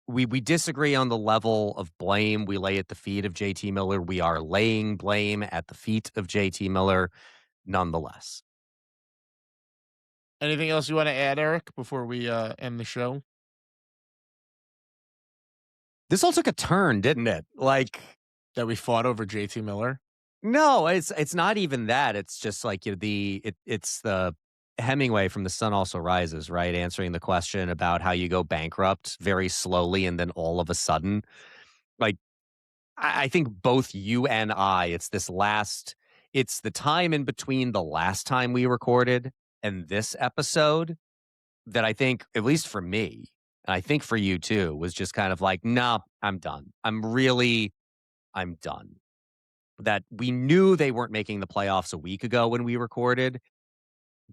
we disagree on the level of blame we lay at the feet of JT Miller. We are laying blame at the feet of JT Miller nonetheless. Anything else you want to add, Eric, before we end the show? This all took a turn, didn't it? Like that we fought over JT Miller? No, it's not even that. It's just like it's the Hemingway from The Sun Also Rises, right? Answering the question about how you go bankrupt very slowly and then all of a sudden. Like I think both you and I, it's the time in between the last time we recorded and this episode that I think, at least for me, and I think for you too, was just kind of like, nah, I'm done. I'm done. That we knew they weren't making the playoffs a week ago when we recorded,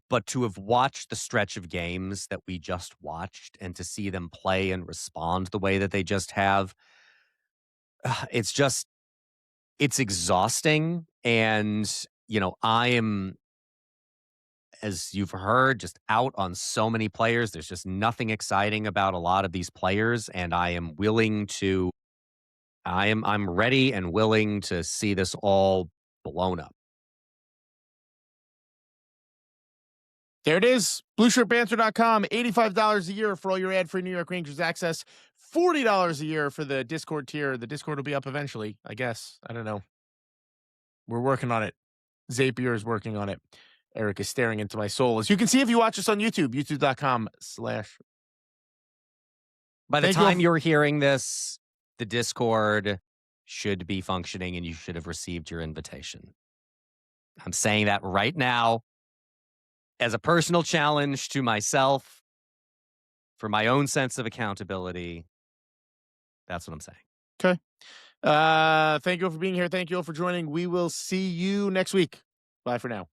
but to have watched the stretch of games that we just watched and to see them play and respond the way that they just have, it's exhausting. And, you know, I am, as you've heard, just out on so many players. There's just nothing exciting about a lot of these players. And I'm ready and willing to see this all blown up. There it is. Blueshirtbanter.com. $85 a year for all your ad-free New York Rangers access. $40 a year for the Discord tier. The Discord will be up eventually, I guess. I don't know. We're working on it. Zapier is working on it. Eric is staring into my soul. As you can see if you watch us on YouTube, youtube.com/. By the time you're hearing this, the Discord should be functioning and you should have received your invitation. I'm saying that right now as a personal challenge to myself for my own sense of accountability. That's what I'm saying. Okay. Thank you all for being here. Thank you all for joining. We will see you next week. Bye for now.